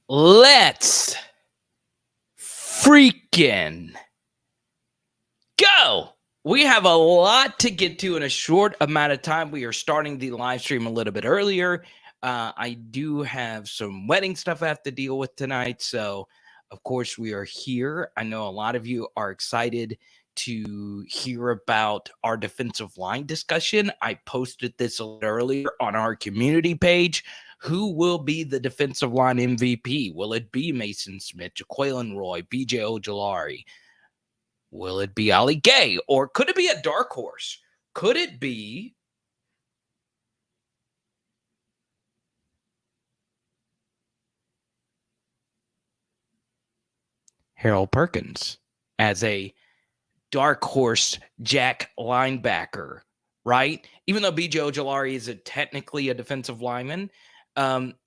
Let's freaking go. We have a lot to get to in a short amount of time. We are starting the live stream a little bit earlier. I do have some wedding stuff I have to deal with tonight. So, of course, we are here. I know a lot of you are excited to hear about our defensive line discussion. I posted this a little earlier on our community page. Who will be the defensive line MVP? Will it be Mason Smith, Jaquelin Roy, BJ Ojulari? Will it be Ali Gay? Or could it be a dark horse? Could it be Harold Perkins as a dark horse jack linebacker, right? Even though BJ Ojulari is technically a defensive lineman,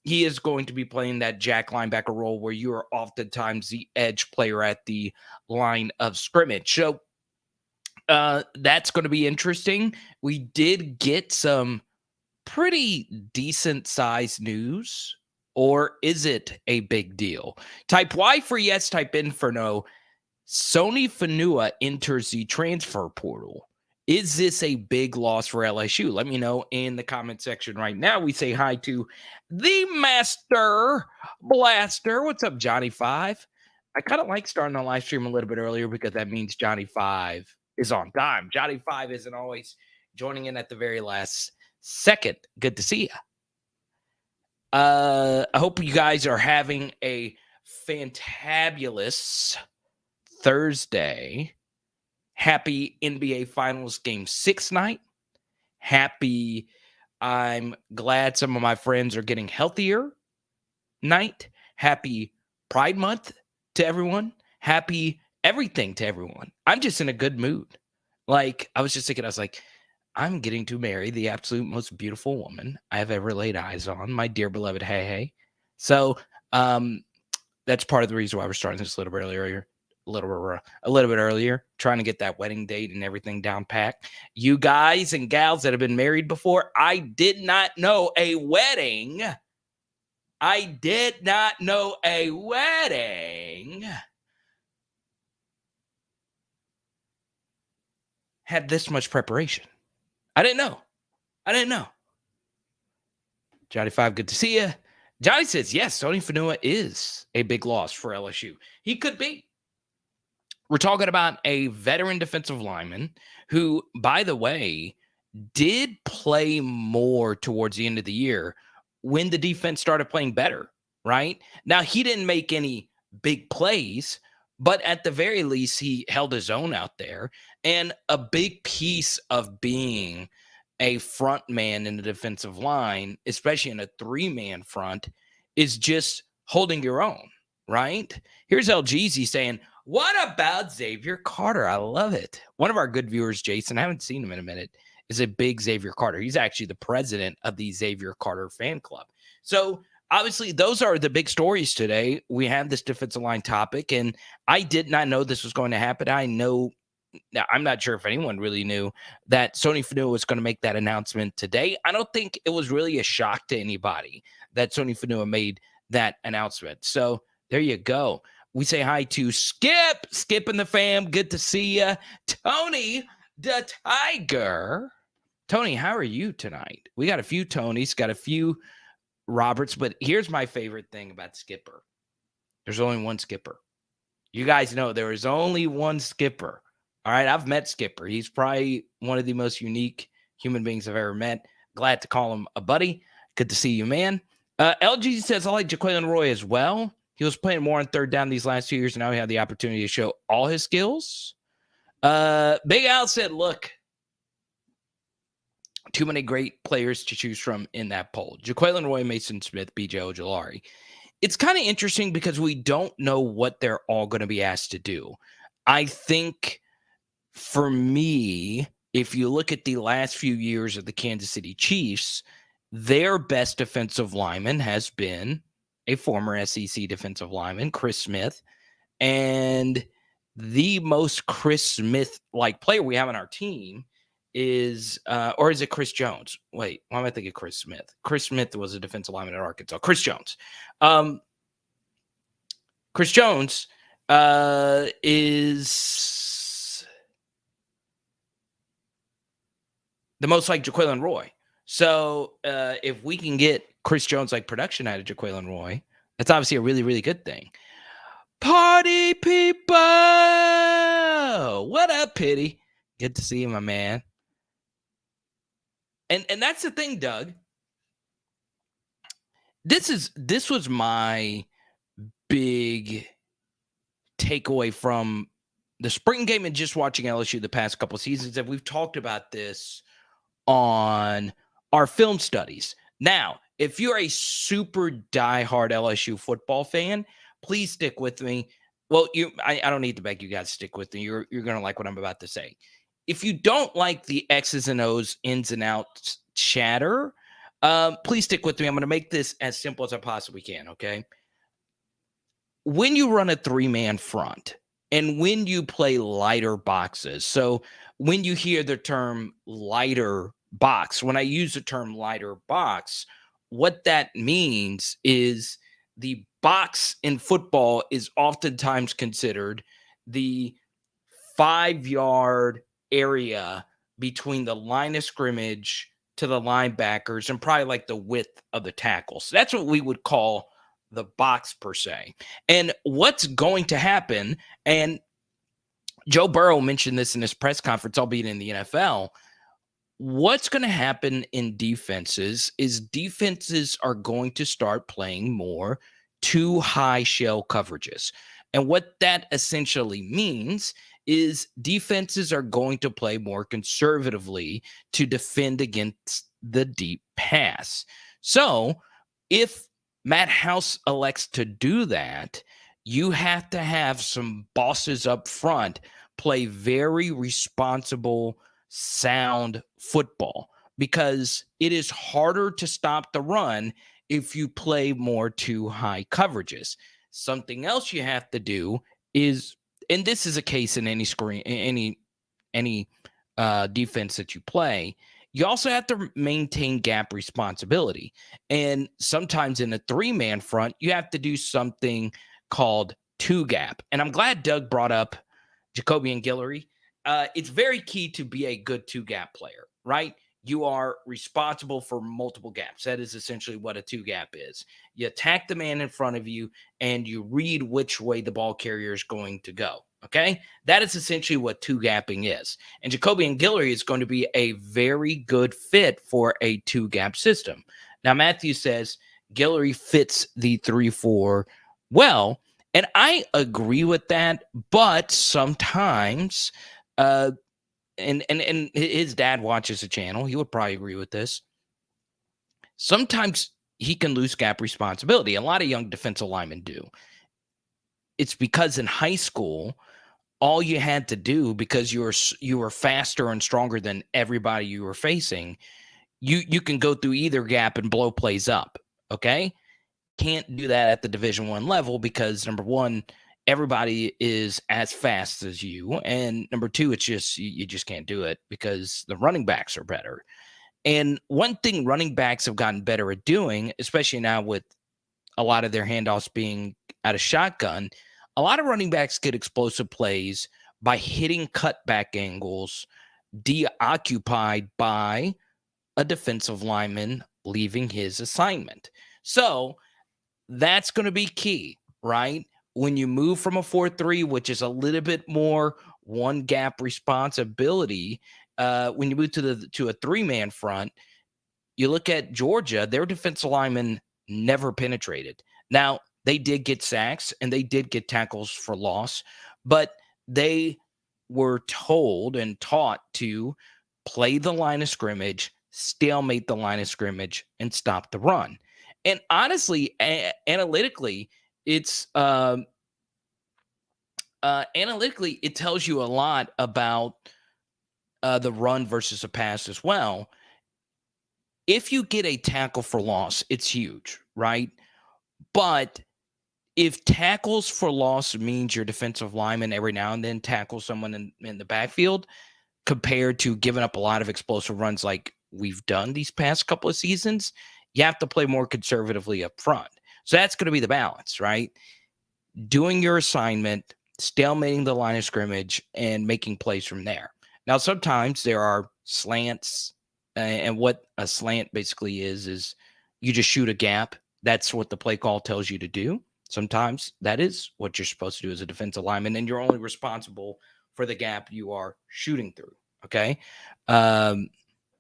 he is going to be playing that jack linebacker role where you are oftentimes the edge player at the line of scrimmage. So that's going to be interesting. We did get some pretty decent sized news, or is it a big deal? Type Y for yes, type in for no. Sony Fanua enters the transfer portal. Is this a big loss for LSU? Let me know in the comment section right now. We say hi to the Master Blaster. What's up, Johnny Five? I kind of like starting the live stream a little bit earlier because that means Johnny Five is on time. Johnny Five isn't always joining in at the very last second. Good to see you. I hope you guys are having a fantabulous Thursday. Happy NBA Finals Game 6 night. Happy, I'm glad some of my friends are getting healthier night. Happy Pride Month to everyone. Happy everything to everyone. I'm just in a good mood. Like, I was just thinking, I was like, I'm getting to marry the absolute most beautiful woman I have ever laid eyes on, my dear beloved Hey Hey. So that's part of the reason why we're starting this a little bit earlier, trying to get that wedding date and everything down packed. You guys and gals that have been married before, I did not know a wedding. Had this much preparation. I didn't know. Johnny Five, good to see you. Johnny says, yes, Sony Fanua is a big loss for LSU. He could be. We're talking about a veteran defensive lineman who, by the way, did play more towards the end of the year when the defense started playing better, right? Now, he didn't make any big plays, but at the very least, he held his own out there. And a big piece of being a front man in the defensive line, especially in a three-man front, is just holding your own, right? Here's LGZ saying, what about Xavier Carter? I love it. One of our good viewers, Jason, I haven't seen him in a minute, is a big Xavier Carter. He's actually the president of the Xavier Carter fan club. So obviously, those are the big stories today. We have this defensive line topic, and I did not know this was going to happen. Now, I'm not sure if anyone really knew that Sony Fanua was going to make that announcement today. I don't think it was really a shock to anybody that Sony Fanua made that announcement. So there you go. We say hi to Skip and the fam. Good to see you. Tony the Tiger. Tony, how are you tonight? We got a few Tonys, got a few Roberts, but here's my favorite thing about Skipper. There's only one Skipper. You guys know there is only one Skipper. All right, I've met Skipper. He's probably one of the most unique human beings I've ever met. Glad to call him a buddy. Good to see you, man. LG says, I like Jaquelin Roy as well. He was playing more on third down these last 2 years, and now he had the opportunity to show all his skills. Big Al said, look, too many great players to choose from in that poll. Jaquelin Roy, Mason Smith, BJ Ojulari. It's kind of interesting because we don't know what they're all going to be asked to do. I think for me, if you look at the last few years of the Kansas City Chiefs, their best defensive lineman has been a former SEC defensive lineman, Chris Smith. And the most Chris Smith-like player we have on our team is, or is it Chris Jones? Wait, why am I thinking Chris Smith? Chris Smith was a defensive lineman at Arkansas. Chris Jones. Chris Jones is the most like Jaquelin Roy. So if we can get Chris Jones like production out of Jaquelin Roy, that's obviously a really, really good thing. Party people! What up, Pity? Good to see you, my man. And that's the thing, Doug. This was my big takeaway from the spring game and just watching LSU the past couple of seasons. And we've talked about this on our film studies. Now, if you're a super diehard LSU football fan, please stick with me. Well, I don't need to beg you guys to stick with me. You're gonna like what I'm about to say. If you don't like the X's and O's, ins and outs chatter, please stick with me. I'm gonna make this as simple as I possibly can. Okay. When you run a 3-man front and when you play lighter boxes, so when you hear the term lighter box, when I use the term lighter box, what that means is the box in football is oftentimes considered the 5-yard area between the line of scrimmage to the linebackers and probably like the width of the tackle. So that's what we would call the box per se. And what's going to happen, and Joe Burrow mentioned this in his press conference, albeit in the NFL, what's going to happen in defenses is defenses are going to start playing more too high shell coverages. And what that essentially means is defenses are going to play more conservatively to defend against the deep pass. So if Matt House elects to do that, you have to have some bosses up front play very responsible, sound football, because it is harder to stop the run if you play more too high coverages. Something else you have to do is, and this is a case in any screen, any defense that you play, you also have to maintain gap responsibility. And sometimes in a 3-man front, you have to do something called 2-gap. And I'm glad Doug brought up Jacoby and Guillory. It's very key to be a good 2-gap player, right? You are responsible for multiple gaps. That is essentially what a 2-gap is. You attack the man in front of you and you read which way the ball carrier is going to go. Okay, that is essentially what 2-gapping is. And Jacoby and Guillory is going to be a very good fit for a 2-gap system. Now, Matthew says Guillory fits the 3-4 well, and I agree with that. But sometimes, and his dad watches the channel, he would probably agree with this. Sometimes he can lose gap responsibility. A lot of young defensive linemen do. It's because in high school, all you had to do, because you were faster and stronger than everybody you were facing, you can go through either gap and blow plays up. Okay, can't do that at the Division I level because number one, everybody is as fast as you, and number two, it's just you just can't do it because the running backs are better. And one thing running backs have gotten better at doing, especially now with a lot of their handoffs being out of shotgun, a lot of running backs get explosive plays by hitting cutback angles deoccupied by a defensive lineman leaving his assignment. So that's going to be key, right? When you move from a 4-3, which is a little bit more 1-gap responsibility, when you move to a 3-man front, you look at Georgia, their defensive linemen never penetrated. Now, they did get sacks and they did get tackles for loss, but they were told and taught to play the line of scrimmage, stalemate the line of scrimmage, and stop the run. And honestly, analytically, it's analytically, it tells you a lot about the run versus a pass as well. If you get a tackle for loss, it's huge, right? But if tackles for loss means your defensive lineman every now and then tackles someone in the backfield, compared to giving up a lot of explosive runs like we've done these past couple of seasons, you have to play more conservatively up front. So that's going to be the balance, right? doing your assignment, stalemating the line of scrimmage, and making plays from there. Now, sometimes there are slants, and what a slant basically is you just shoot a gap. That's what the play call tells you to do. Sometimes that is what you're supposed to do as a defensive lineman, and you're only responsible for the gap you are shooting through. Okay.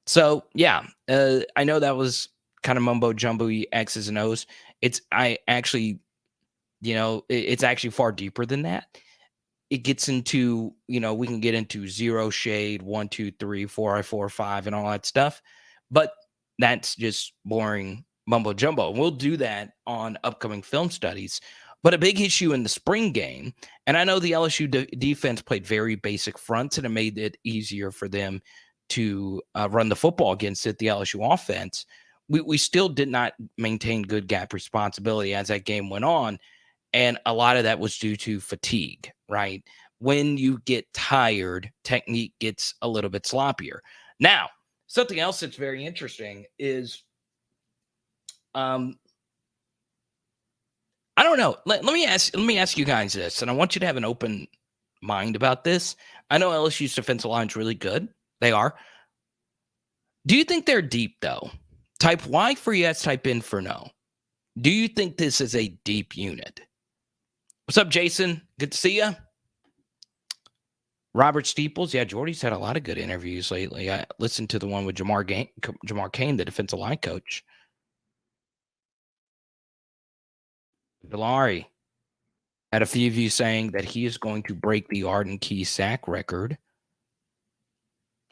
So yeah, I know that was kind of mumbo jumbo X's and O's. It's actually far deeper than that. It gets into, we can get into zero shade, 1, 2, 3, 4, 5, and all that stuff. But that's just boring mumbo jumbo. We'll do that on upcoming film studies. But a big issue in the spring game, and I know the LSU defense played very basic fronts, and it made it easier for them to run the football against it, the LSU offense. We still did not maintain good gap responsibility as that game went on. And a lot of that was due to fatigue, right? When you get tired, technique gets a little bit sloppier. Now, something else that's very interesting is I don't know. Let me ask you guys this, and I want you to have an open mind about this. I know LSU's defensive line is really good. They are. Do you think they're deep though? Type Y for yes, type in for no. Do you think this is a deep unit? What's up, Jason? Good to see you. Robert Steeples. Yeah, Jordy's had a lot of good interviews lately. I listened to the one with Jamar Cain, the defensive line coach. Ojulari. Had a few of you saying that he is going to break the Arden Key sack record.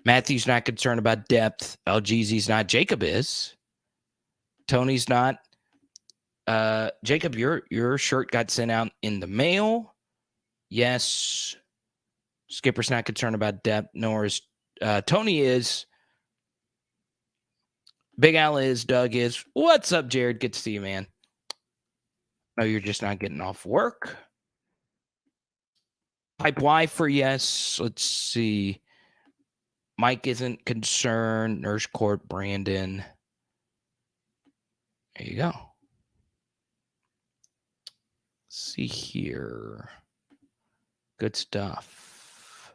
Matthew's not concerned about depth. LGZ's not. Jacob is. Tony's not. Jacob, your shirt got sent out in the mail. Yes. Skipper's not concerned about depth, nor is Tony is. Big Al is. Doug is. What's up, Jared? Good to see you, man. No, you're just not getting off work. Type Y for yes. Let's see. Mike isn't concerned. Nurse Court, Brandon. There you go. Let's see here. Good stuff.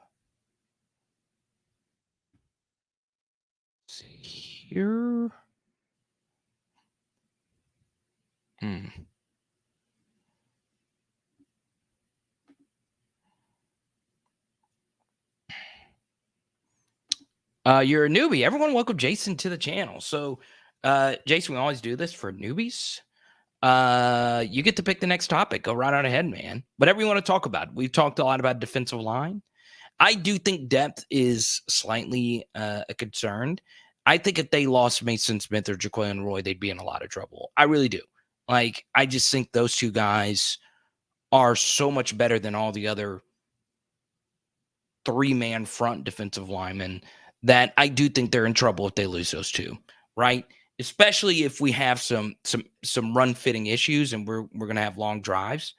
Let's see here. You're a newbie. Everyone welcome Jason to the channel. So, Jason, we always do this for newbies. You get to pick the next topic. Go right on ahead, man. Whatever you want to talk about. We've talked a lot about defensive line. I do think depth is slightly a concern. I think if they lost Mason Smith or Jaquan Roy, they'd be in a lot of trouble. I really do. Like, I just think those two guys are so much better than all the other three-man front defensive linemen that I do think they're in trouble if they lose those two, right? Especially if we have some run fitting issues and we're going to have long drives.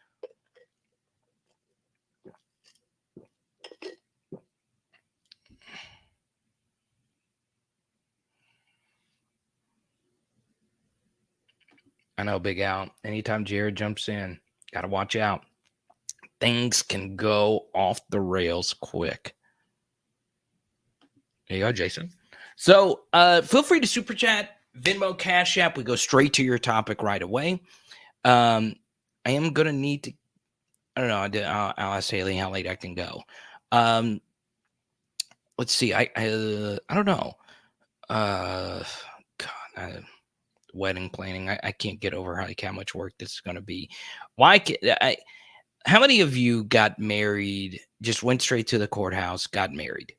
I know, Big Al. Anytime Jared jumps in, got to watch out. Things can go off the rails quick. There you go, Jason. So feel free to super chat, Venmo, Cash App. We go straight to your topic right away. I am going to need to, I don't know. I'll ask Haley how late I can go. Let's see. I don't know. Wedding planning. I can't get over how much work this is going to be. How many of you got married, just went straight to the courthouse, got married,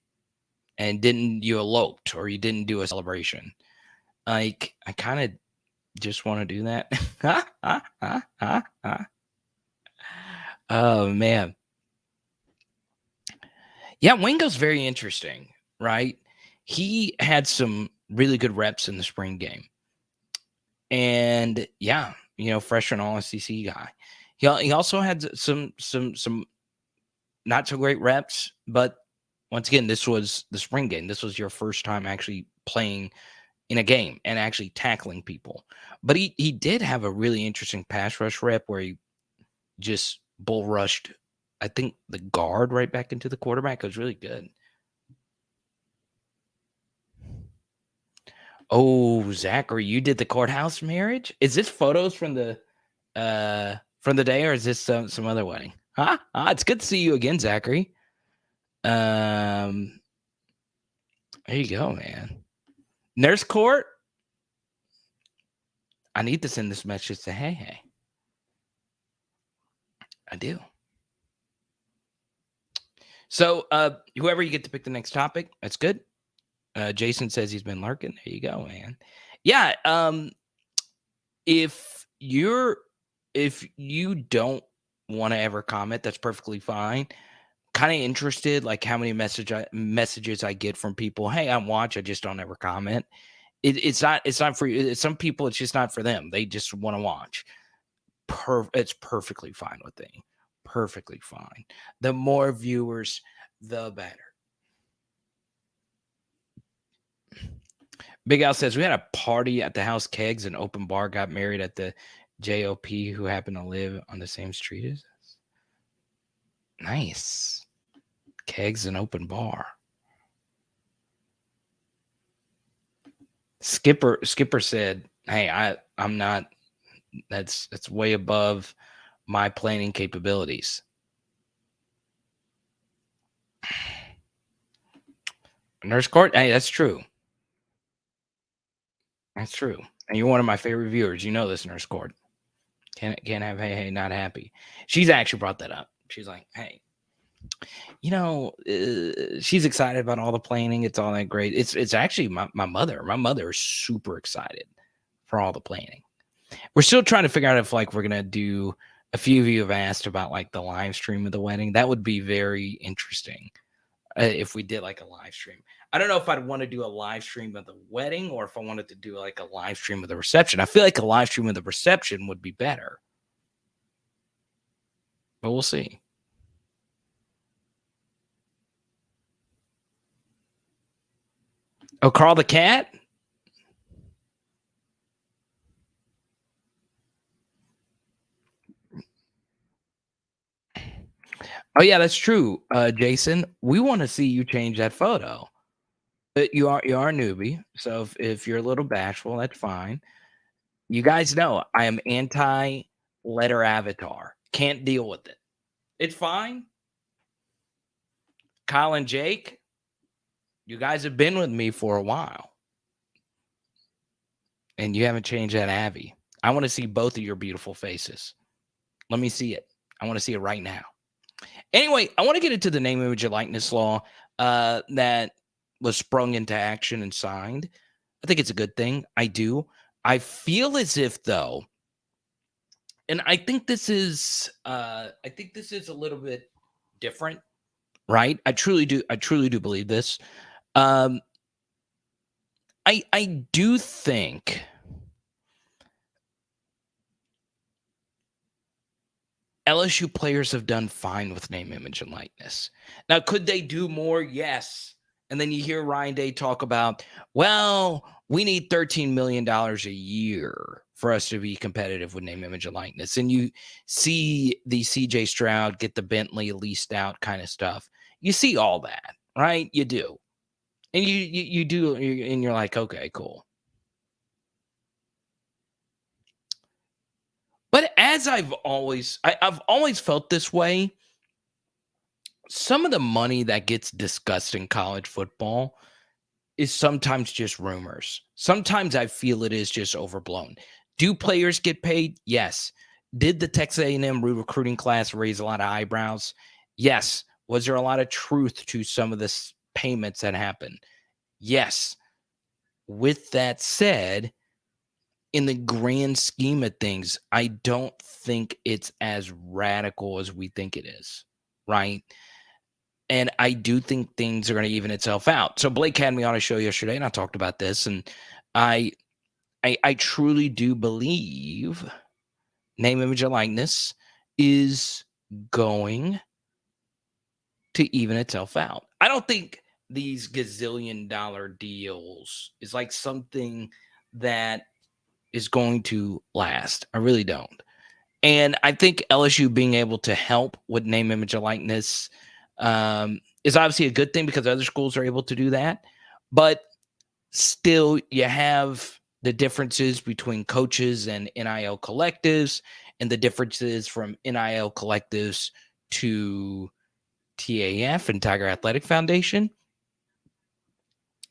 and you eloped or you didn't do a celebration? Like, I kind of just want to do that. Oh, man. Yeah, Wingo's very interesting, right? He had some really good reps in the spring game. And yeah, freshman all SEC guy. He also had some not so great reps, but once again, this was the spring game. This was your first time actually playing in a game and actually tackling people. But he did have a really interesting pass rush rep where he just bull rushed, I think, the guard right back into the quarterback. It was really good. Oh, Zachary, you did the courthouse marriage? Is this photos from the day, or is this some other wedding? Huh? It's good to see you again, Zachary. There you go, man. Nurse Court. I need to send this message to Hey. I do. So, whoever you get to pick the next topic, that's good. Jason says he's been lurking. There you go, man. Yeah. If you don't want to ever comment, that's perfectly fine. Kind of interested, like how many messages I get from people. Hey, I watch. I just don't ever comment. It's not for you. Some people, it's just not for them. They just want to watch. It's perfectly fine with me. Perfectly fine. The more viewers, the better. Big Al says we had a party at the house. Kegs and Open Bar got married at the JOP, who happened to live on the same street as us. Nice. Kegs and Open Bar. Skipper said, "Hey, I'm not. That's way above my planning capabilities." Nurse Court, hey, that's true. That's true. And you're one of my favorite viewers. You know this, Nurse Court. Can't have hey not happy. She's actually brought that up. She's like, hey, she's excited about all the planning. It's all that great. It's actually my mother. My mother is super excited for all the planning. We're still trying to figure out if like we're gonna do. A few of you have asked about like the live stream of the wedding. That would be very interesting if we did like a live stream. I don't know if I'd want to do a live stream of the wedding or if I wanted to do like a live stream of the reception. I feel like a live stream of the reception would be better, but we'll see. Oh, Carl the cat? Oh, yeah, that's true, Jason. We want to see you change that photo. You are a newbie, so if you're a little bashful, that's fine. You guys know I am anti letter avatar. Can't deal with it. It's fine. Kyle and Jake, you guys have been with me for a while. And you haven't changed that Abby. I want to see both of your beautiful faces. Let me see it. I want to see it right now. Anyway, I want to get into the name, image, and likeness law that was sprung into action and signed. I think it's a good thing. I do. I feel as if, though, and I think this is a little bit different, right? I truly do believe this. I do think LSU players have done fine with name, image, and likeness. Now, could they do more? Yes. And then you hear Ryan Day talk about, well, we need $13 million a year for us to be competitive with name, image, and likeness. And you see the CJ Stroud get the Bentley leased out kind of stuff. You see all that, right? You do. And you do, and you're like, okay, cool. But as I've always felt this way, some of the money that gets discussed in college football is sometimes just rumors. Sometimes I feel it is just overblown. Do players get paid? Yes. Did the Texas A&M recruiting class raise a lot of eyebrows? Yes. Was there a lot of truth to some of the payments that happened? Yes. With that said, in the grand scheme of things, I don't think it's as radical as we think it is, right? And I do think things are going to even itself out. So Blake had me on a show yesterday, and I talked about this, and I truly do believe name, image, and likeness is going to even itself out. I don't think these gazillion-dollar deals is like something that is going to last. I really don't. And I think LSU being able to help with name, image, and likeness is obviously a good thing because other schools are able to do that. But still, you have the differences between coaches and NIL collectives and the differences from NIL collectives to TAF and Tiger Athletic Foundation.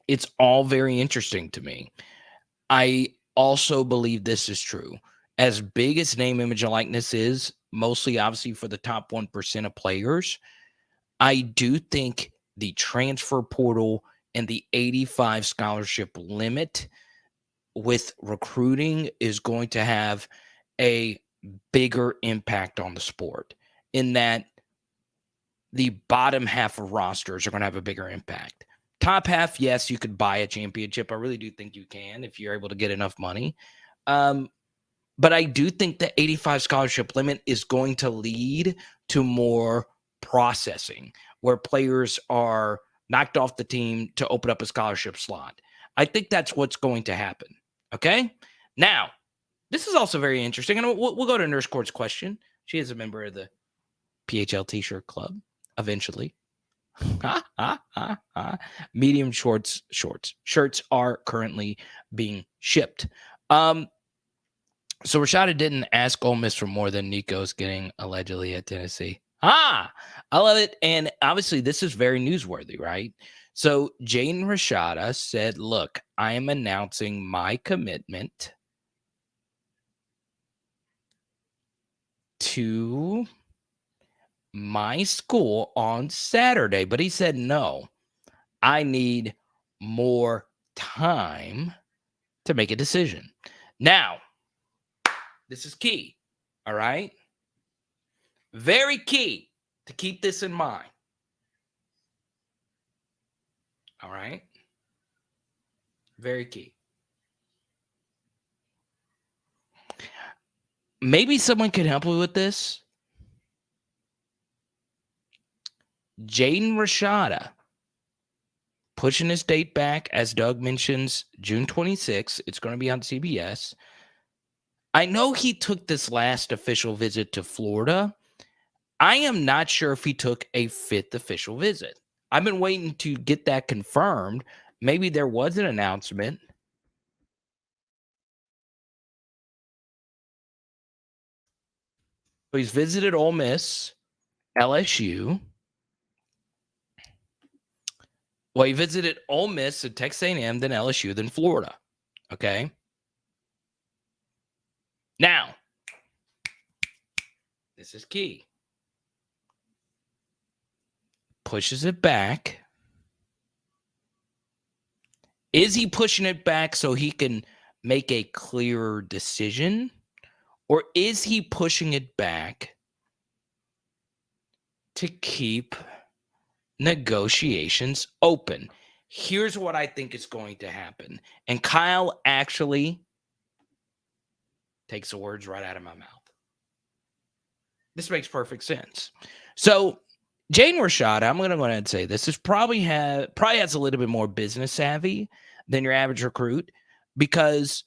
It's all very interesting to me. I also believe this is true. As big as name, image, and likeness is, mostly obviously for the top 1% of players, I do think the transfer portal and the 85 scholarship limit with recruiting is going to have a bigger impact on the sport, in that the bottom half of rosters are going to have a bigger impact. Top half, yes, you could buy a championship. I really do think you can if you're able to get enough money. But I do think the 85 scholarship limit is going to lead to more processing where players are knocked off the team to open up a scholarship slot. I think that's what's going to happen. Okay. Now, this is also very interesting. And we'll go to Nurse Court's question. She is a member of the PHL T-shirt club eventually. Medium shirts are currently being shipped. So Rashada didn't ask Ole Miss for more than Nico's getting allegedly at Tennessee. I love it. And obviously this is very newsworthy, right? So Jaden Rashada said, look, I am announcing my commitment to my school on Saturday. But he said, no, I need more time to make a decision. Now, this is key. All right. Very key to keep this in mind. All right. Very key. Maybe someone could help me with this. Jaden Rashada pushing his date back, as Doug mentions, June 26th. It's going to be on CBS. I know he took this last official visit to Florida. I am not sure if he took a 5th official visit. I've been waiting to get that confirmed. Maybe there was an announcement. So he's visited Ole Miss, LSU. Well, he visited Ole Miss at Texas A&M, then LSU, then Florida. Okay. Now, this is key. Pushes it back. Is he pushing it back so he can make a clearer decision? Or is he pushing it back to keep negotiations open? Here's what I think is going to happen. And Kyle actually takes the words right out of my mouth. This makes perfect sense. So Jaden Rashada, I'm going to go ahead and say this is probably has a little bit more business savvy than your average recruit, because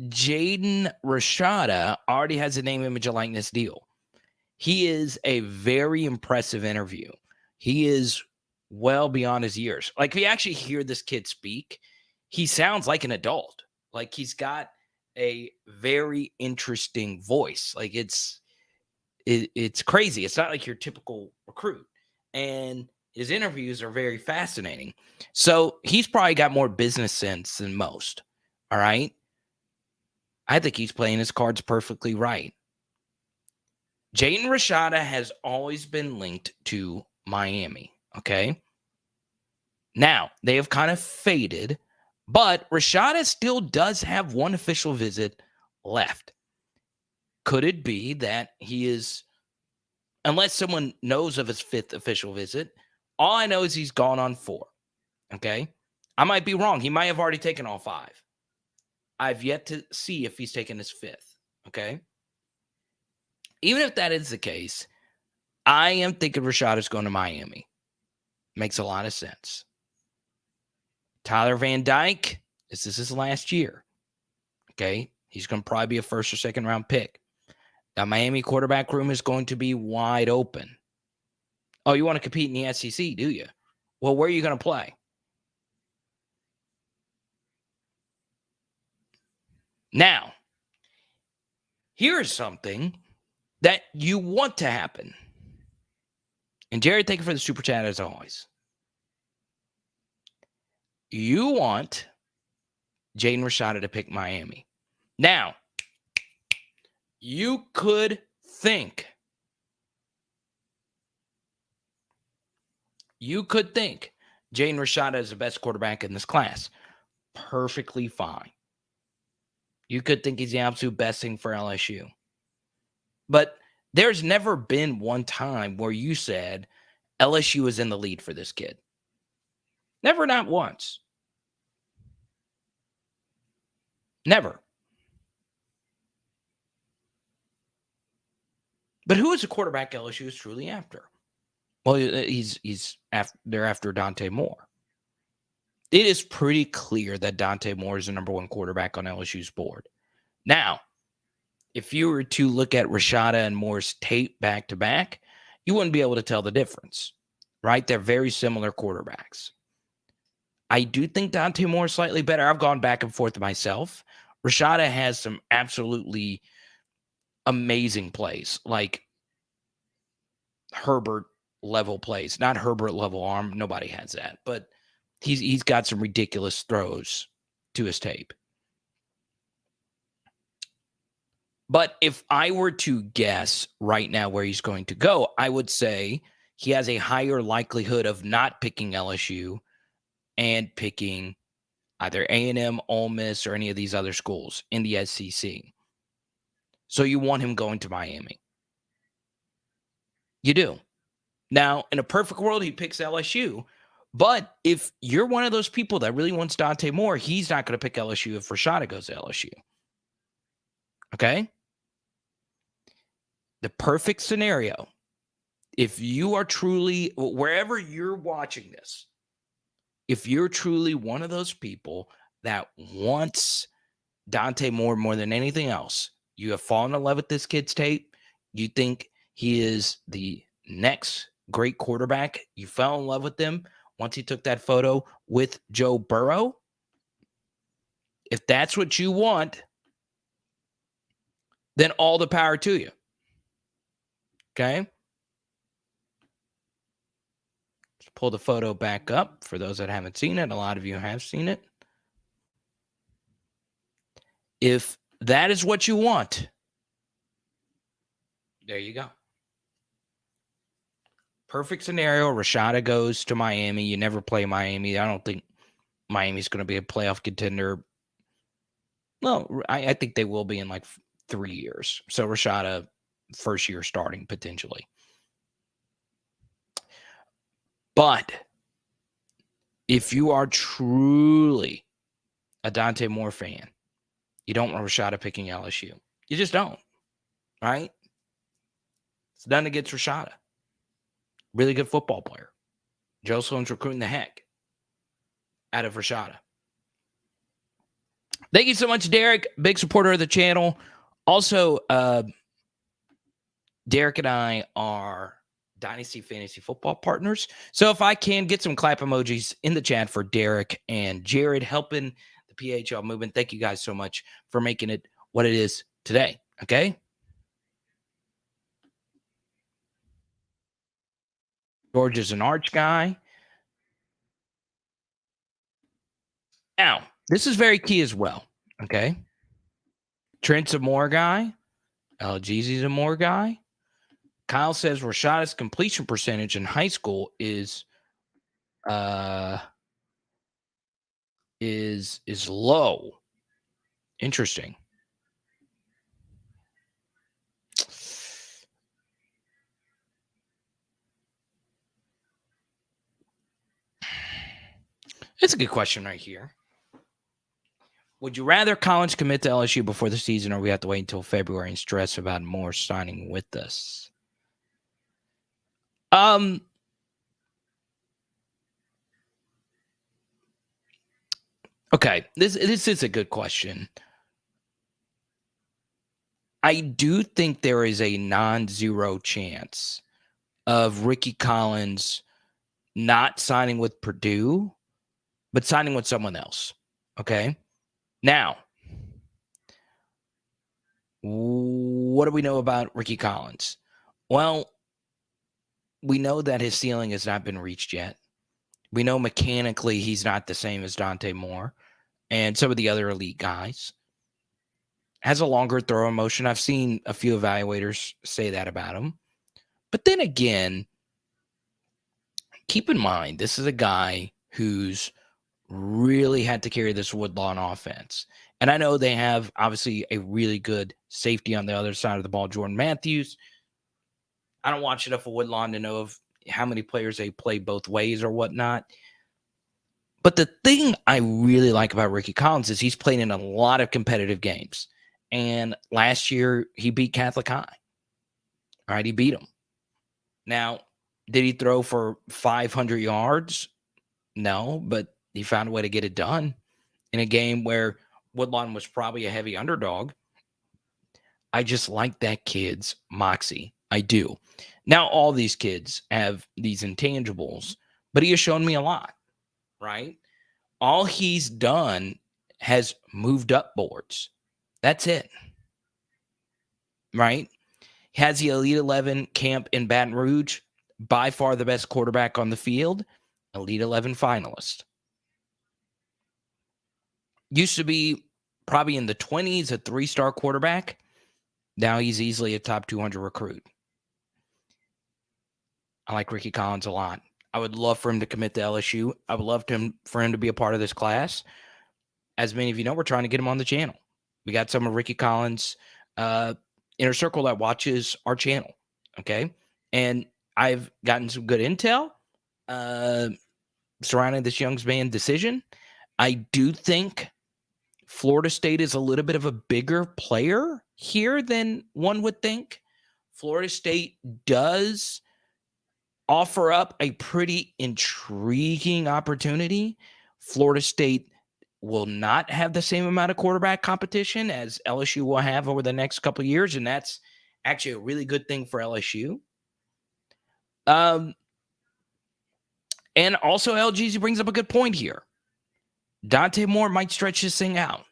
Jaden Rashada already has a name, image, and likeness deal. He is a very impressive interview. He is well beyond his years. Like, if you actually hear this kid speak, he sounds like an adult. Like, he's got a very interesting voice. Like, it's crazy. It's not like your typical recruit. And his interviews are very fascinating. So he's probably got more business sense than most. All right. I think he's playing his cards perfectly right. Jaden Rashada has always been linked to Miami. Okay. Now, they have kind of faded, but Rashada still does have one official visit left. Could it be that he is, unless someone knows of his 5th official visit, all I know is he's gone on 4. Okay. I might be wrong. He might have already taken all 5. I've yet to see if he's taken his 5th. Okay. Even if that is the case, I am thinking Rashad is going to Miami. Makes a lot of sense. Tyler Van Dyke, this is his last year. Okay. He's going to probably be a first or second round pick. That Miami quarterback room is going to be wide open. Oh, you want to compete in the SEC, do you? Well, where are you going to play? Now, here is something that you want to happen. And Jared, thank you for the super chat as always. You want Jaden Rashada to pick Miami. Now, you could think Jaden Rashada is the best quarterback in this class. Perfectly fine. You could think he's the absolute best thing for LSU. But there's never been one time where you said LSU is in the lead for this kid. Never, not once. Never. But who is the quarterback LSU is truly after? Well, they're after Dante Moore. It is pretty clear that Dante Moore is the number one quarterback on LSU's board. Now, if you were to look at Rashada and Moore's tape back to back, you wouldn't be able to tell the difference, right? They're very similar quarterbacks. I do think Dante Moore is slightly better. I've gone back and forth myself. Rashada has some absolutely amazing plays, like Herbert level plays, not Herbert level arm. Nobody has that, but he's got some ridiculous throws to his tape. But if I were to guess right now where he's going to go, I would say he has a higher likelihood of not picking LSU and picking either A&M, Ole Miss, or any of these other schools in the SEC. So you want him going to Miami. You do. Now, in a perfect world, he picks LSU. But if you're one of those people that really wants Dante Moore, he's not going to pick LSU if Rashada goes to LSU. Okay? The perfect scenario, if you are truly, wherever you're watching this, if you're truly one of those people that wants Dante Moore more than anything else, you have fallen in love with this kid's tape, you think he is the next great quarterback, you fell in love with him once he took that photo with Joe Burrow, if that's what you want, then all the power to you. Okay? Let's pull the photo back up for those that haven't seen it. A lot of you have seen it. If that is what you want, there you go. Perfect scenario. Rashada goes to Miami. You never play Miami. I don't think Miami's going to be a playoff contender. Well, I think they will be in like 3 years. So Rashada, first year starting potentially. But if you are truly a Dante Moore fan, you don't want Rashada picking LSU. You just don't, right? It's nothing against Rashada. Really good football player. Joe Sloan's recruiting the heck out of Rashada. Thank you so much, Derek. Big supporter of the channel. Also, Derek and I are Dynasty Fantasy Football partners. So if I can get some clap emojis in the chat for Derek and Jared helping the PHL movement. Thank you guys so much for making it what it is today. Okay. George is an arch guy. Now, this is very key as well. Okay. Trent's a Moore guy. LGZ's a Moore guy. Kyle says Rashada's completion percentage in high school is low. Interesting. It's a good question right here. Would you rather Collins commit to LSU before the season, or we have to wait until February and stress about Moore signing with us? Okay, this is a good question. I do think there is a non-zero chance of Ricky Collins not signing with Purdue, but signing with someone else. Okay. Now, what do we know about Ricky Collins? Well, we know that his ceiling has not been reached yet. We know mechanically he's not the same as Dante Moore and some of the other elite guys. Has a longer throw motion. I've seen a few evaluators say that about him. But then again, keep in mind, this is a guy who's really had to carry this Woodlawn offense. And I know they have obviously a really good safety on the other side of the ball, Jordan Matthews. I don't watch enough of Woodlawn to know of how many players they play both ways or whatnot. But the thing I really like about Ricky Collins is he's played in a lot of competitive games. And last year, he beat Catholic High. All right, he beat him. Now, did he throw for 500 yards? No, but he found a way to get it done in a game where Woodlawn was probably a heavy underdog. I just like that kid's moxie. I do. Now, all these kids have these intangibles, but he has shown me a lot, right? All he's done has moved up boards. That's it, right? Has the Elite 11 camp in Baton Rouge, by far the best quarterback on the field, Elite 11 finalist. Used to be probably in the 20s, a 3-star quarterback. Now he's easily a top 200 recruit. I like Ricky Collins a lot. I would love for him to commit to LSU. I would love for him to be a part of this class. As many of you know, we're trying to get him on the channel. We got some of Ricky Collins' inner circle that watches our channel, okay? And I've gotten some good intel surrounding this young man's decision. I do think Florida State is a little bit of a bigger player here than one would think. Florida State does offer up a pretty intriguing opportunity. Florida State will not have the same amount of quarterback competition as LSU will have over the next couple of years, and that's actually a really good thing for LSU. And also LGZ brings up a good point here. Dante Moore might stretch this thing out.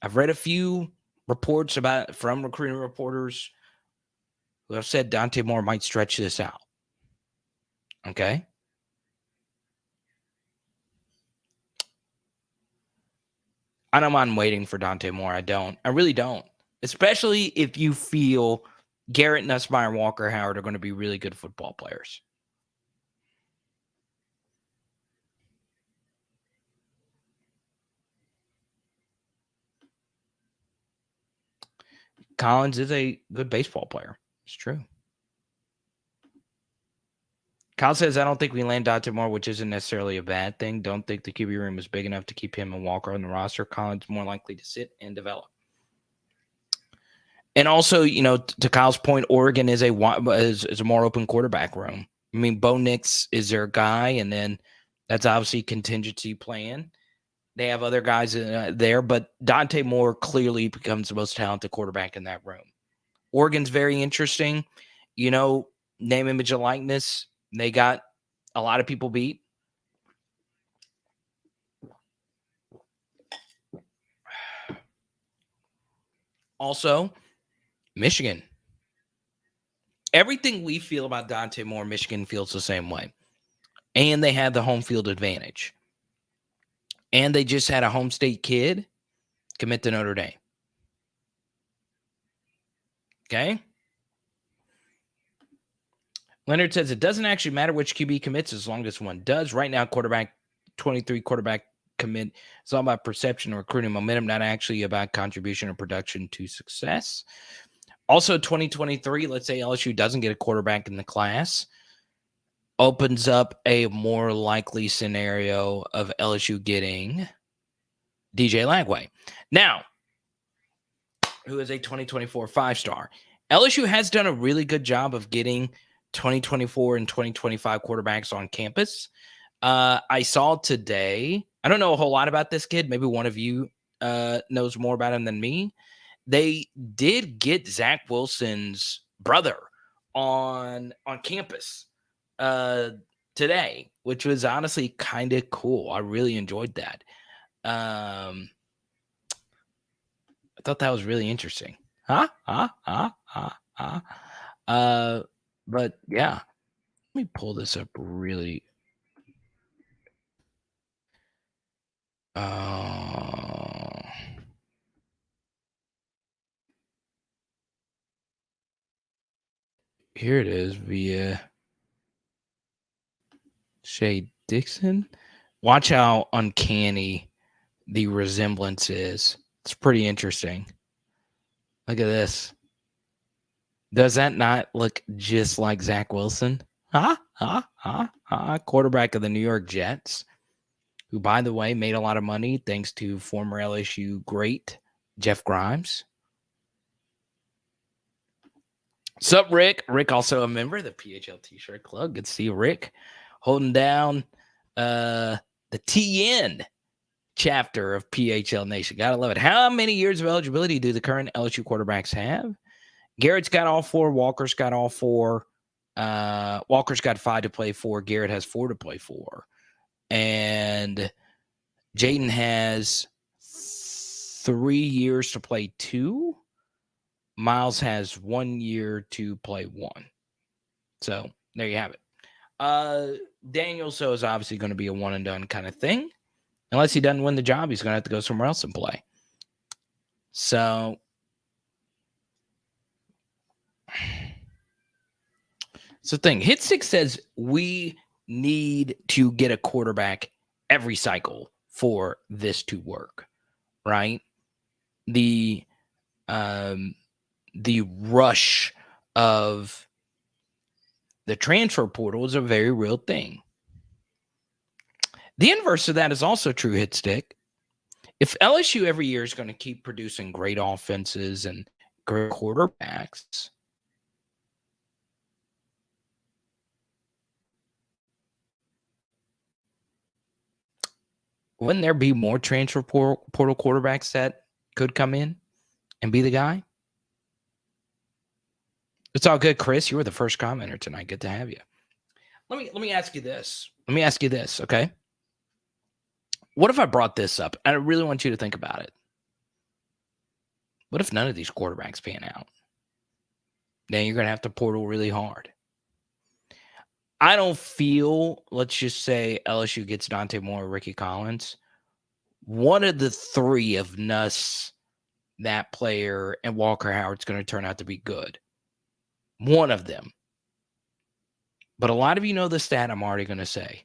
I've read a few reports from recruiting reporters who have said Dante Moore might stretch this out. Okay. I don't mind waiting for Dante Moore. I don't. I really don't. Especially if you feel Garrett Nussmeier and Walker Howard are going to be really good football players. Collins is a good baseball player. It's true. Kyle says, I don't think we land Dante Moore, which isn't necessarily a bad thing. Don't think the QB room is big enough to keep him and Walker on the roster. Collins more likely to sit and develop. And also, to Kyle's point, Oregon is a more open quarterback room. I mean, Bo Nix is their guy, and then that's obviously contingency plan. They have other guys there, but Dante Moore clearly becomes the most talented quarterback in that room. Oregon's very interesting. Name, image, and likeness. They got a lot of people beat. Also, Michigan. Everything we feel about Dante Moore, Michigan feels the same way. And they had the home field advantage. And they just had a home state kid commit to Notre Dame. Okay? Leonard says it doesn't actually matter which QB commits as long as one does. Right now, 23 quarterback commit. It's all about perception and recruiting momentum, not actually about contribution or production to success. Also, 2023, let's say LSU doesn't get a quarterback in the class, opens up a more likely scenario of LSU getting DJ Lagway. Now, who is a 2024 5-star. LSU has done a really good job of getting 2024 and 2025 quarterbacks on campus. I saw today, I don't know a whole lot about this kid. Maybe one of you knows more about him than me, they did get Zach Wilson's brother on campus today, which was honestly kind of cool. I really enjoyed that. I thought that was really interesting. But yeah, let me pull this up really. Here it is via Shay Dixon. Watch how uncanny the resemblance is. It's pretty interesting. Look at this. Does that not look just like Zach Wilson? Quarterback of the New York Jets, who, by the way, made a lot of money thanks to former LSU great Jeff Grimes. Sup, Rick? Rick, also a member of the PHL T-shirt Club. Good to see you, Rick. Holding down the TN chapter of PHL Nation. Gotta love it. How many years of eligibility do the current LSU quarterbacks have? Garrett's got all 4. Walker's got all 4. Walker's got 5 to play for. Garrett has 4 to play for. And Jaden has 3 years to play 2. Miles has 1 year to play 1. So there you have it. Daniel so is obviously going to be a one and done kind of thing. Unless he doesn't win the job, he's going to have to go somewhere else and play. So it's the thing. Hit6 says we need to get a quarterback every cycle for this to work, right? The rush of the transfer portal is a very real thing. The inverse of that is also true, Hitstick. If LSU every year is going to keep producing great offenses and great quarterbacks, wouldn't there be more transfer portal quarterbacks that could come in and be the guy? It's all good, Chris. You were the first commenter tonight. Good to have you. Let me ask you this. Okay? What if I brought this up? I really want you to think about it. What if none of these quarterbacks pan out? Then you're going to have to portal really hard. I don't feel, let's just say LSU gets Dante Moore or Ricky Collins. One of the 3 of Nuss, that player, and Walker Howard's going to turn out to be good. One of them. But a lot of you know the stat I'm already going to say.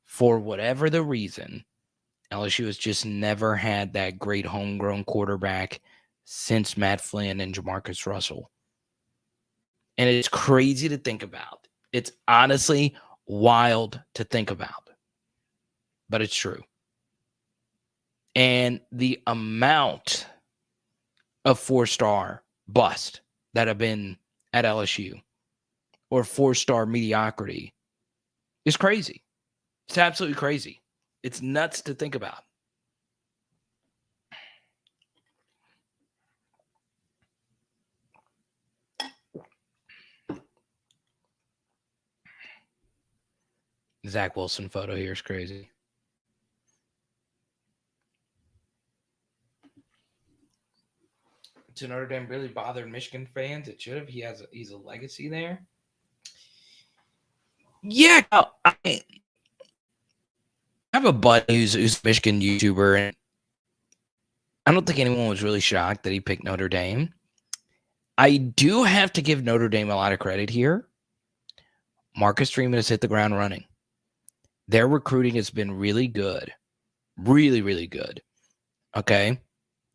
For whatever the reason, LSU has just never had that great homegrown quarterback since Matt Flynn and Jamarcus Russell. And it's crazy to think about. It's honestly wild to think about. But it's true. And the amount of 4-star bust that have been at LSU or 4-star mediocrity is crazy. It's absolutely crazy. It's nuts to think about. Zach Wilson photo here is crazy. To Notre Dame really bothered Michigan fans. It should have. He's a legacy there. Yeah, I have a buddy who's a Michigan YouTuber, and I don't think anyone was really shocked that he picked Notre Dame. I do have to give Notre Dame a lot of credit here. Marcus Freeman has hit the ground running. Their recruiting has been really good. Really, really good. Okay.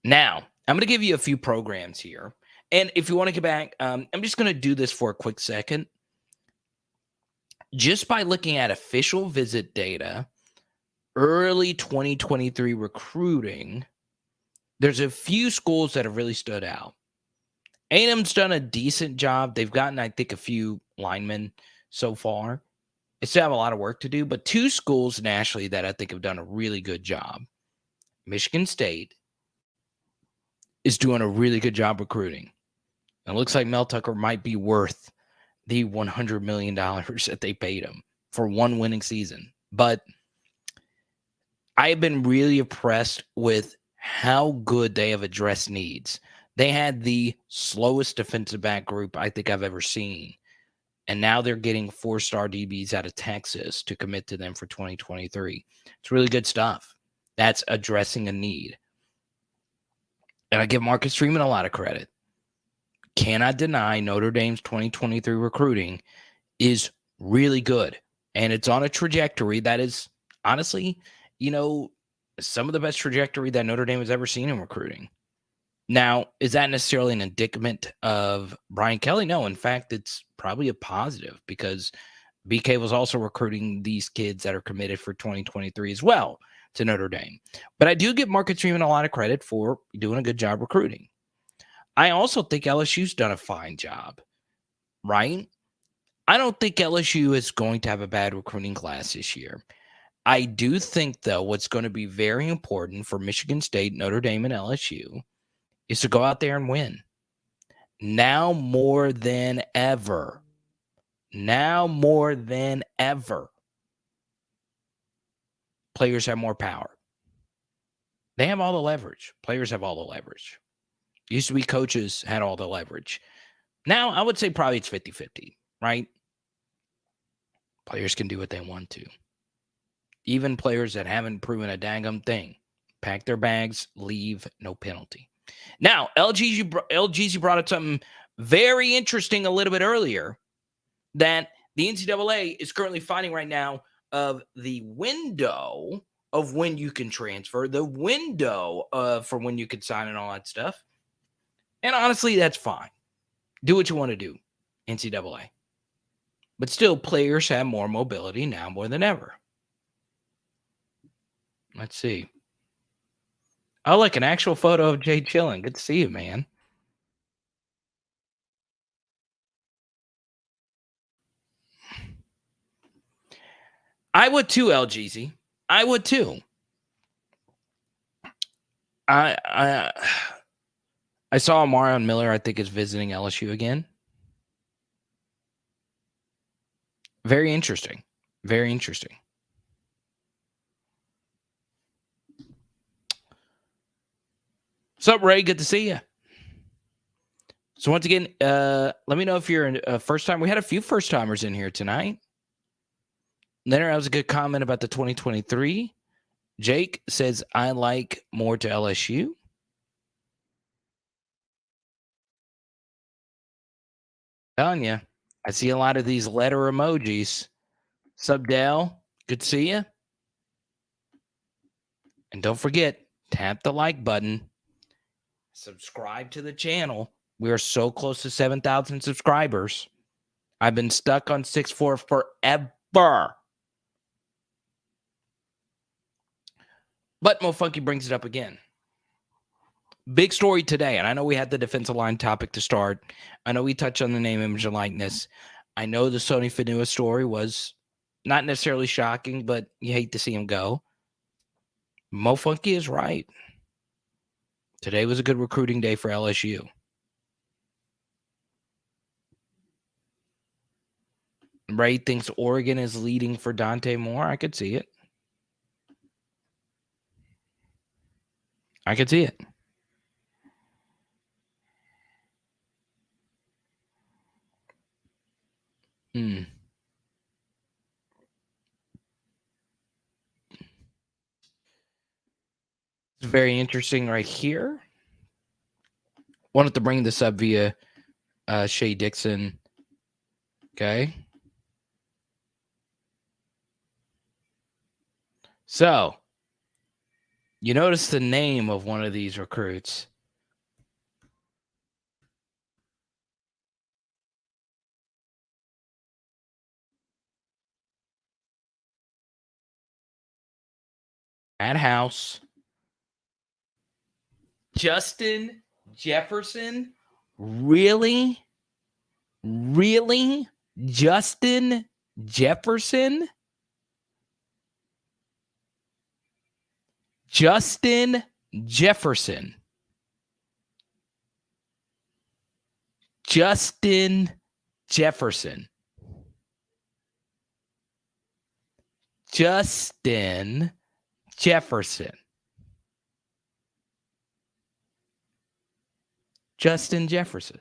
Now, I'm going to give you a few programs here. And if you want to get back, I'm just going to do this for a quick second. Just by looking at official visit data, early 2023 recruiting, there's a few schools that have really stood out. A&M's done a decent job. They've gotten, I think, a few linemen so far. They still have a lot of work to do, but 2 schools nationally that I think have done a really good job. Michigan State is doing a really good job recruiting. It looks like Mel Tucker might be worth the $100 million that they paid him for one winning season. But I have been really impressed with how good they have addressed needs. They had the slowest defensive back group I think I've ever seen. And now they're getting 4-star DBs out of Texas to commit to them for 2023. It's really good stuff. That's addressing a need. And I give Marcus Freeman a lot of credit. Cannot deny Notre Dame's 2023 recruiting is really good. And it's on a trajectory that is honestly, some of the best trajectory that Notre Dame has ever seen in recruiting. Now, is that necessarily an indictment of Brian Kelly? No, in fact, it's probably a positive because BK was also recruiting these kids that are committed for 2023 as well to Notre Dame. But I do give Marcus Freeman a lot of credit for doing a good job recruiting. I also think LSU's done a fine job, right? I don't think LSU is going to have a bad recruiting class this year. I do think, though, what's going to be very important for Michigan State, Notre Dame, and LSU is to go out there and win. Now more than ever. Players have more power. They have all the leverage. Players have all the leverage. Used to be coaches had all the leverage. Now, I would say probably it's 50-50, right? Players can do what they want to. Even players that haven't proven a dangum thing. Pack their bags, leave, no penalty. Now, LGZ brought up something very interesting a little bit earlier, that the NCAA is currently finding right now of the window of when you can transfer, the window for when you can sign and all that stuff. And honestly, that's fine. Do what you want to do, NCAA. But still, players have more mobility now more than ever. Let's see. Oh, like an actual photo of Jay chilling. Good to see you, man. I would too, LGZ. I would too. I saw Marion Miller, I think, is visiting LSU again. Very interesting. Very interesting. What's up, Ray? Good to see you. So once again, let me know if you're a first time. We had a few first timers in here tonight. Leonard has a good comment about the 2023. Jake says, I like more to LSU. Telling you, I see a lot of these letter emojis. Sub Dale, good to see you. And don't forget, tap the like button. Subscribe to the channel. We are so close to 7,000 subscribers. I've been stuck on 6'4" forever. But Mo Funky brings it up again. Big story today, and I know we had the defensive line topic to start. I know we touched on the name, image, and likeness. I know the Sony Fanua story was not necessarily shocking, but you hate to see him go. Mo Funky is right. Today was a good recruiting day for LSU. Ray thinks Oregon is leading for Dante Moore. I could see it. I could see it. It's very interesting right here. Wanted to bring this up via Shay Dixon. Okay. So, you notice the name of one of these recruits. At house. Justin Jefferson? Really? Really? Justin Jefferson? Justin Jefferson. Justin Jefferson. Justin Jefferson. Justin Jefferson.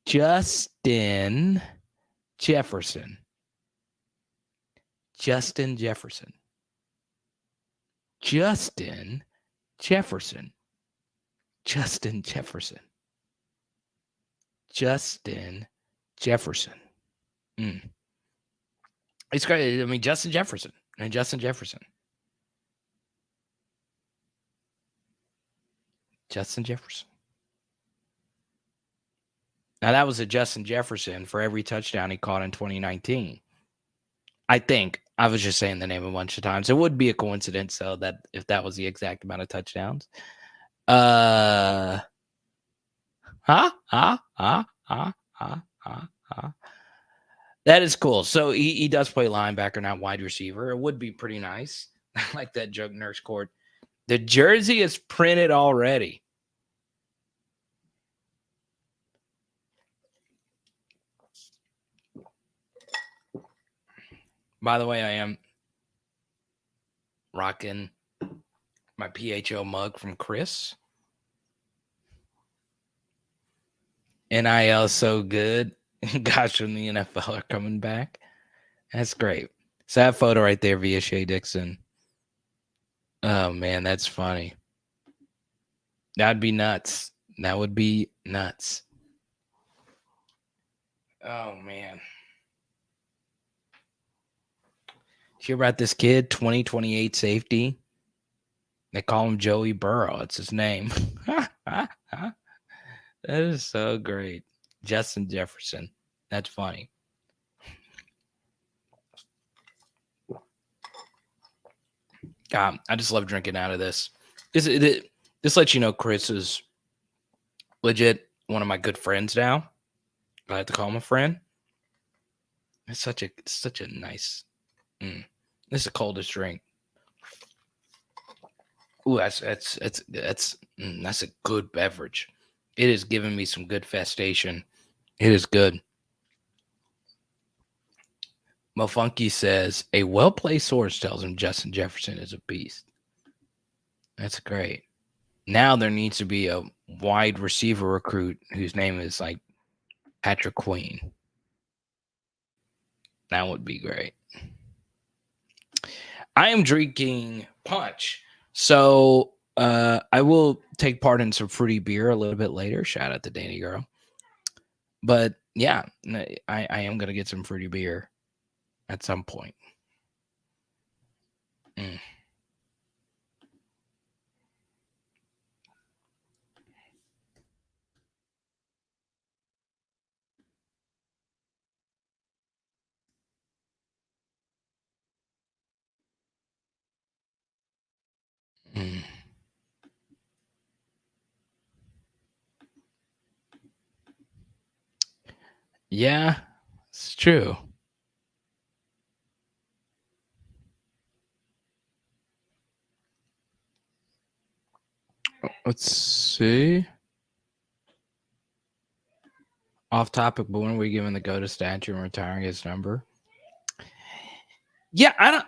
Justin Jefferson. Justin Jefferson. Justin Jefferson. Justin Jefferson. Justin Jefferson. It's great. I mean, Justin Jefferson. And Justin Jefferson. Justin Jefferson. Now, that was a Justin Jefferson for every touchdown he caught in 2019. I think. I was just saying the name a bunch of times. It would be a coincidence, though, that if that was the exact amount of touchdowns. That is cool. So he does play linebacker, not wide receiver. It would be pretty nice. I like that joke, Nurse Court. The jersey is printed already. By the way, I am rocking my PHO mug from Chris. NIL so good. Gosh, when the NFL are coming back. That's great. So that photo right there via Shea Dixon. Oh, man, that's funny. That'd be nuts. That would be nuts. Oh, man. Did you hear about this kid, 2028 safety? They call him Joey Burrow. It's his name. That is so great. Justin Jefferson. That's funny. God, I just love drinking out of this. This lets you know Chris is legit one of my good friends now. I like to call him a friend. It's such a nice. This is the coldest drink. Ooh, that's a good beverage. It is giving me some good festation. It is good. Mofunky says a well-placed source tells him Justin Jefferson is a beast. That's great. Now there needs to be a wide receiver recruit whose name is like Patrick Queen. That would be great. I am drinking punch. So I will take part in some fruity beer a little bit later. Shout out to Danny Girl. But yeah, I am going to get some fruity beer at some point. Yeah, it's true. Let's see. Off topic, but when are we giving the GOAT a statue and retiring his number? Yeah, I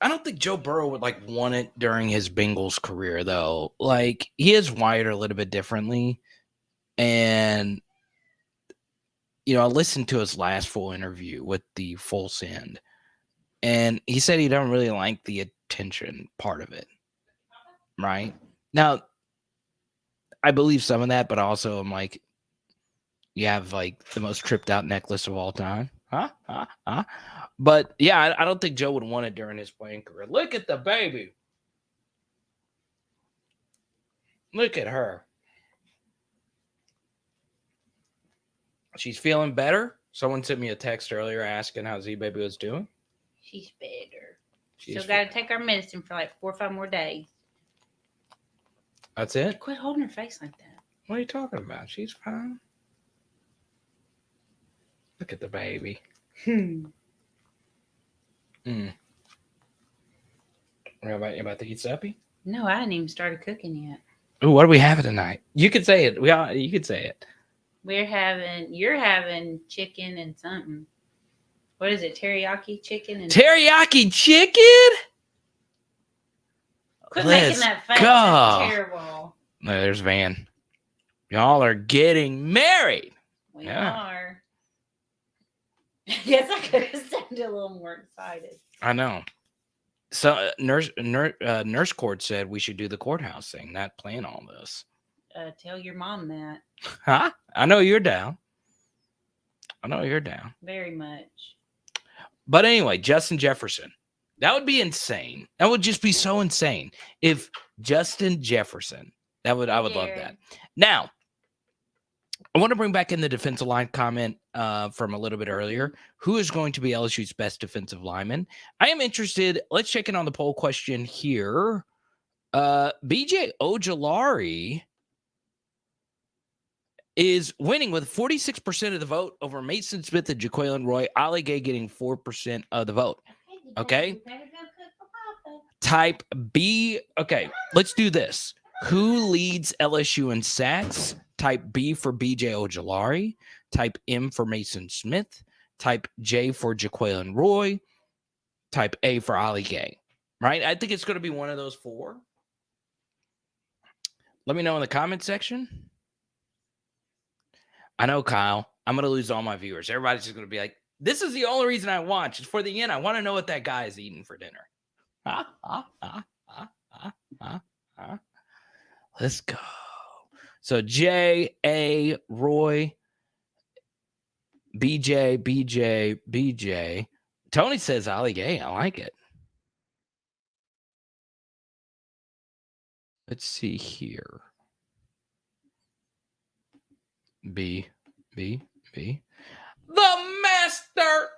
don't think Joe Burrow would like want it during his Bengals career though. Like he is wired a little bit differently, and I listened to his last full interview with the Full Send, and he said he don't really like the attention part of it. Right now, I believe some of that, but also I'm like, you have like the most tripped out necklace of all time. But yeah, I don't think Joe would want it during his playing career. Look at the baby. Look at her. She's feeling better. Someone sent me a text earlier asking how Z Baby was doing. She's better. Still got to take our medicine for like 4 or 5 more days. That's it? Quit holding her face like that. What are you talking about? She's fine. Look at the baby. You about to eat suppy? No, I hadn't even started cooking yet. Ooh, what do we have tonight? You could say it. You could say it. You're having chicken and something. What is it? Teriyaki chicken and Teriyaki chicken? quit Let's making that face. go. That's terrible. No, there's Van. Y'all are getting married. We Yeah. are. Yes, I could have sounded a little more excited. I know. So nurse court said we should do the courthouse thing, not plan all this. Tell your mom that. Huh? I know you're down. I know you're down. Very much. But anyway, Justin Jefferson. That would be insane. That would just be so insane if Justin Jefferson. I would love that. Now, I want to bring back in the defensive line comment from a little bit earlier. Who is going to be LSU's best defensive lineman? I am interested. Let's check in on the poll question here. BJ Ojulari is winning with 46% of the vote over Mason Smith and Jaquelin Roy. Ali Gay getting 4% of the vote. Okay. Type B. Okay, let's do this. Who leads LSU in sacks? Type B for BJ Ojulari. Type M for Mason Smith. Type J for Jaquelin Roy. Type A for Ali Gay. Right? I think it's going to be one of those four. Let me know in the comment section. I know, Kyle. I'm going to lose all my viewers. Everybody's just going to be like, this is the only reason I watch. It's for the end. I want to know what that guy is eating for dinner. Let's go. So J, A, Roy, BJ. Tony says Ali Gay. I like it. Let's see here. B. The Master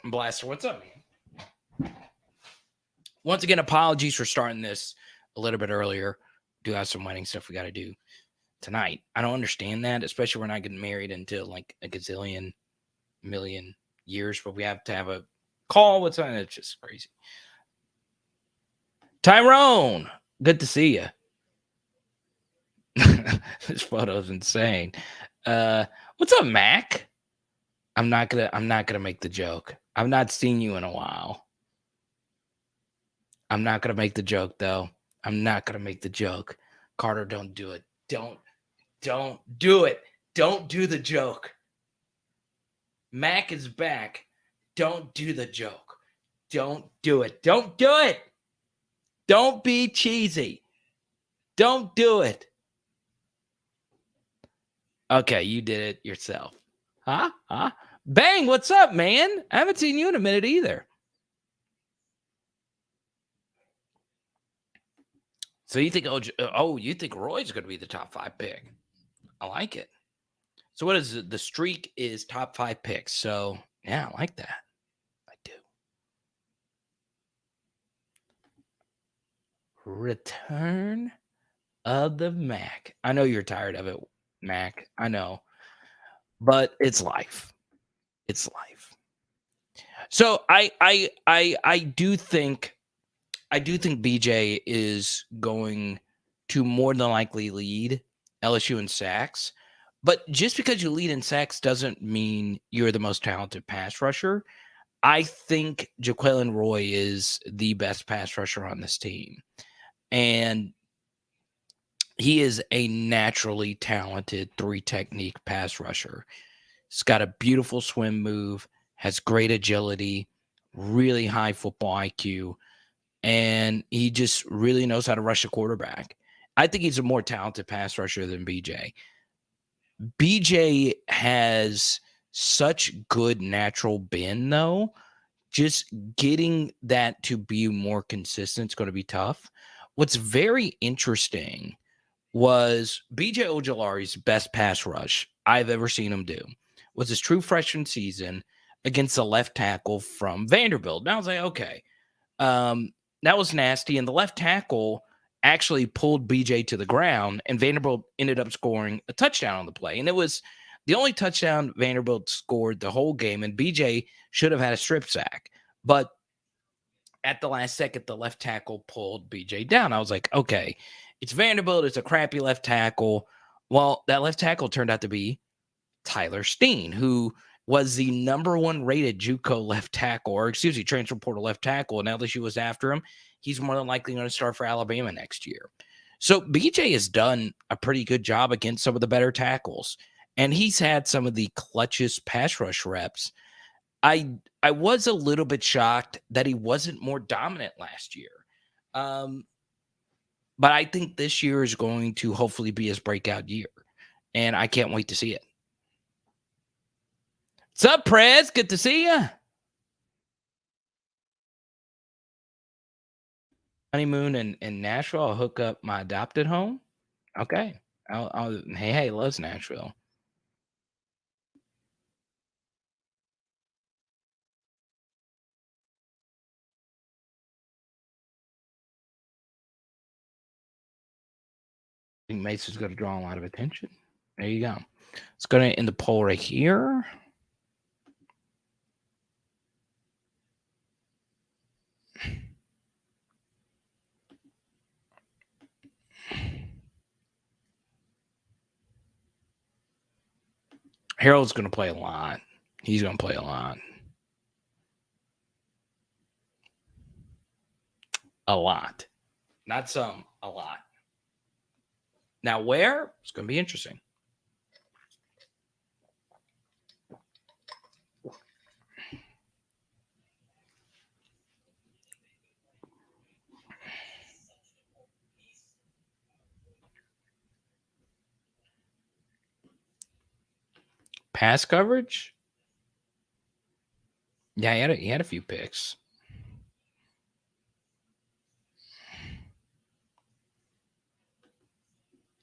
Blaster. What's up, man? Once again, apologies for starting this a little bit earlier. Do have some wedding stuff we got to do tonight. I don't understand that, especially we're not getting married until like a gazillion million years, but we have to have a call with something. It's just crazy. Tyrone, good to see you. This photo's insane. What's up, Mac? I'm not gonna make the joke. I've not seen you in a while. I'm not gonna make the joke though. I'm not gonna make the joke. Carter, don't do it. Don't do it. Don't do the joke. Mac is back. Don't do the joke. Don't do it. Don't do it. Don't be cheesy. Don't do it. Okay, you did it yourself. Huh? Bang, what's up, man? I haven't seen you in a minute either. So you think, you think Roy's going to be the top 5 pick? I like it. So what is it? The streak is top 5 picks. So yeah, I like that. I do. Return of the Mac. I know you're tired of it, Mac. I know. But it's life. It's life. So I do think BJ is going to more than likely lead LSU in sacks. But just because you lead in sacks doesn't mean you're the most talented pass rusher. I think Jaquelin Roy is the best pass rusher on this team. And he is a naturally talented 3-technique pass rusher. He's got a beautiful swim move, has great agility, really high football IQ, and he just really knows how to rush a quarterback. I think he's a more talented pass rusher than BJ. BJ has such good natural bend, though. Just getting that to be more consistent is going to be tough. What's very interesting was BJ Ojulari's best pass rush I've ever seen him do was his true freshman season against the left tackle from Vanderbilt. And I was like, okay, that was nasty. And the left tackle actually pulled BJ to the ground, and Vanderbilt ended up scoring a touchdown on the play. And it was the only touchdown Vanderbilt scored the whole game, and BJ should have had a strip sack. But at the last second, the left tackle pulled BJ down. I was like, okay, it's Vanderbilt. It's a crappy left tackle. Well, that left tackle turned out to be Tyler Steen, who was the number one rated JUCO left tackle, or excuse me, transfer portal left tackle, and LSU was after him. He's more than likely going to start for Alabama next year. So BJ has done a pretty good job against some of the better tackles, and he's had some of the clutchest pass rush reps. I was a little bit shocked that he wasn't more dominant last year. But I think this year is going to hopefully be his breakout year, and I can't wait to see it. What's up, Prez? Good to see you. Honeymoon in Nashville. I'll hook up my adopted home. Okay. Hey, loves Nashville. I think Mason's going to draw a lot of attention. There you go. It's going to end the poll right here. Harold's going to play a lot. He's going to play a lot. A lot. Not some, a lot. Now, where? It's going to be interesting. Pass coverage? Yeah, he had a few picks.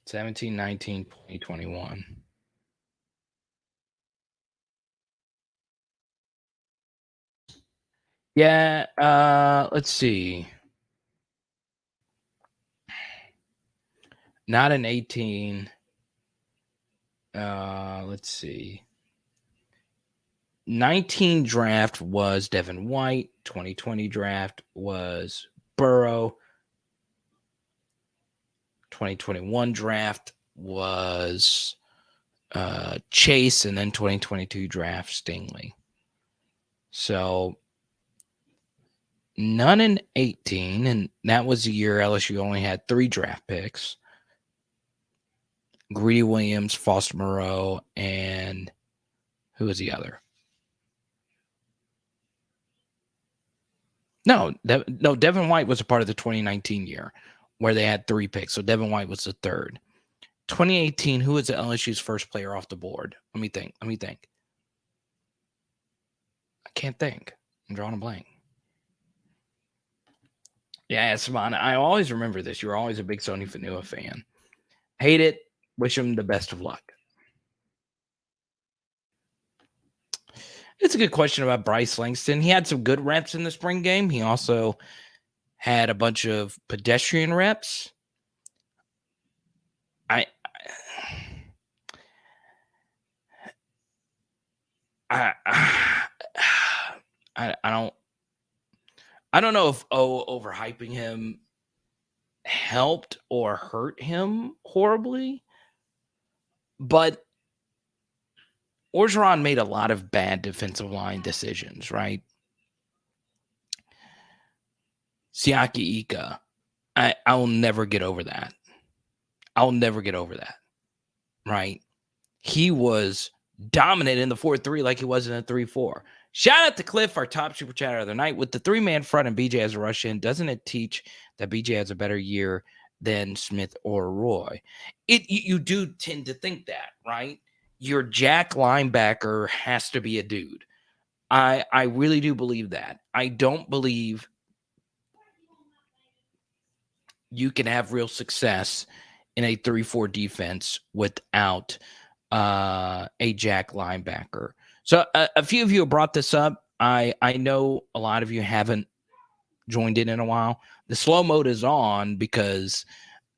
17, 19, 20, 21. Yeah, let's see. Not an 18. Let's see. 19 draft was Devin White. 2020 draft was Burrow. 2021 draft was Chase, and then 2022 draft Stingley. So none in 18, and that was the year LSU only had 3 draft picks. Greedy Williams, Foster Moreau, and who was the other? No, Devin White was a part of the 2019 year where they had 3 picks. So Devin White was the third. 2018, who was LSU's first player off the board? Let me think. I can't think. I'm drawing a blank. Yeah, Savannah. I always remember this. You were always a big Sony Fanua fan. Hate it. Wish him the best of luck. It's a good question about Bryce Langston. He had some good reps in the spring game. He also had a bunch of pedestrian reps. I don't know if overhyping him helped or hurt him horribly, but Orgeron made a lot of bad defensive line decisions, right? Siaki Ika, I'll never get over that. Right? He was dominant in the 4-3 like he was in a 3-4. Shout out to Cliff, our top super chatter of the night. With the 3-man front and BJ as a rush in, doesn't it teach that BJ has a better year than Smith or Roy? You do tend to think that, right? Your jack linebacker has to be a dude. I really do believe that. I don't believe you can have real success in a 3-4 defense without a jack linebacker. So a few of you have brought this up. I know a lot of you haven't joined in a while. The slow mode is on because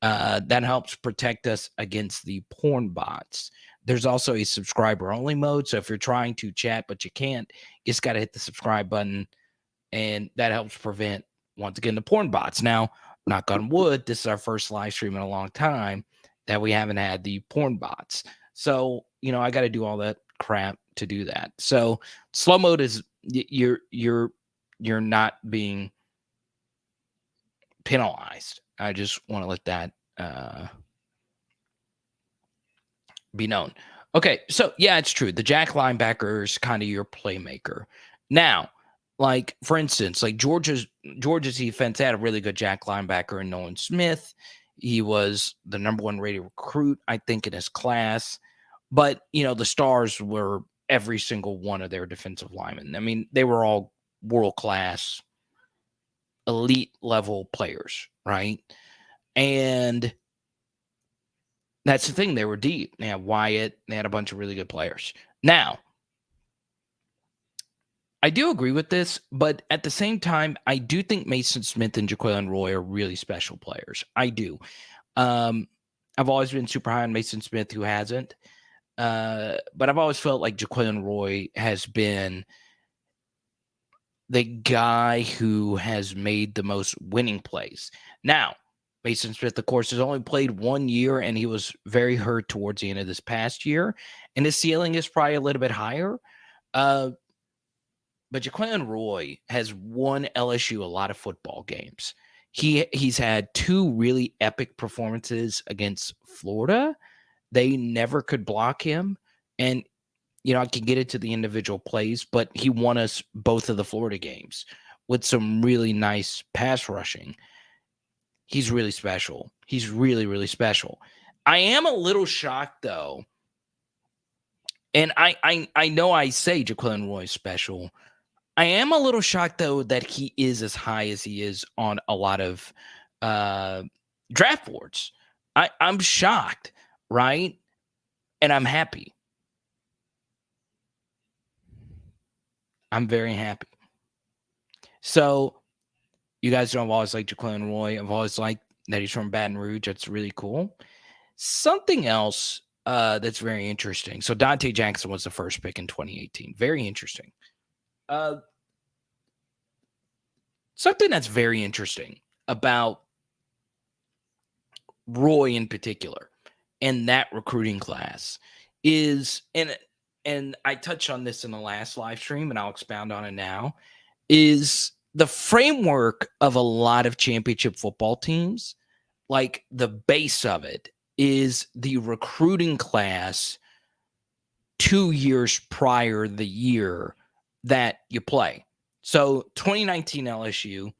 that helps protect us against the porn bots. There's also a subscriber only mode. So if you're trying to chat but you can't, you just got to hit the subscribe button, and that helps prevent, once again, the porn bots. Now, knock on wood, this is our first live stream in a long time that we haven't had the porn bots. So, I got to do all that crap to do that. So slow mode is you're not being penalized. I just want to let that be known. Okay, so yeah, it's true. The jack linebacker is kind of your playmaker. Now, like for instance, like Georgia's defense had a really good jack linebacker in Nolan Smith. He was the number 1 rated recruit, I think, in his class. But the stars were every single one of their defensive linemen. I mean, they were all world class, elite level players, right? And that's the thing. They were deep. They had Wyatt. They had a bunch of really good players. Now, I do agree with this, but at the same time, I do think Mason Smith and Jaquelin Roy are really special players. I do. I've always been super high on Mason Smith, who hasn't. But I've always felt like Jaquelin Roy has been the guy who has made the most winning plays. Now, Mason Smith, of course, has only played 1 year, and he was very hurt towards the end of this past year. And his ceiling is probably a little bit higher. But Jaquelin Roy has won LSU a lot of football games. He's had 2 really epic performances against Florida. They never could block him. And, I can get into the individual plays, but he won us both of the Florida games with some really nice pass rushing. He's really special. He's really, really special. I am a little shocked, though. And I know I say Jaquelin Roy is special. I am a little shocked, though, that he is as high as he is on a lot of draft boards. I'm shocked, right? And I'm happy. I'm very happy. So, you guys know I've always liked Jaquelin Roy. I've always liked that he's from Baton Rouge. That's really cool. Something else that's very interesting. So, Dante Jackson was the first pick in 2018. Very interesting. Something that's very interesting about Roy in particular and that recruiting class is, and I touched on this in the last live stream, and I'll expound on it now, is the framework of a lot of championship football teams, like the base of it is the recruiting class 2 years prior the year that you play. So 2019 LSU,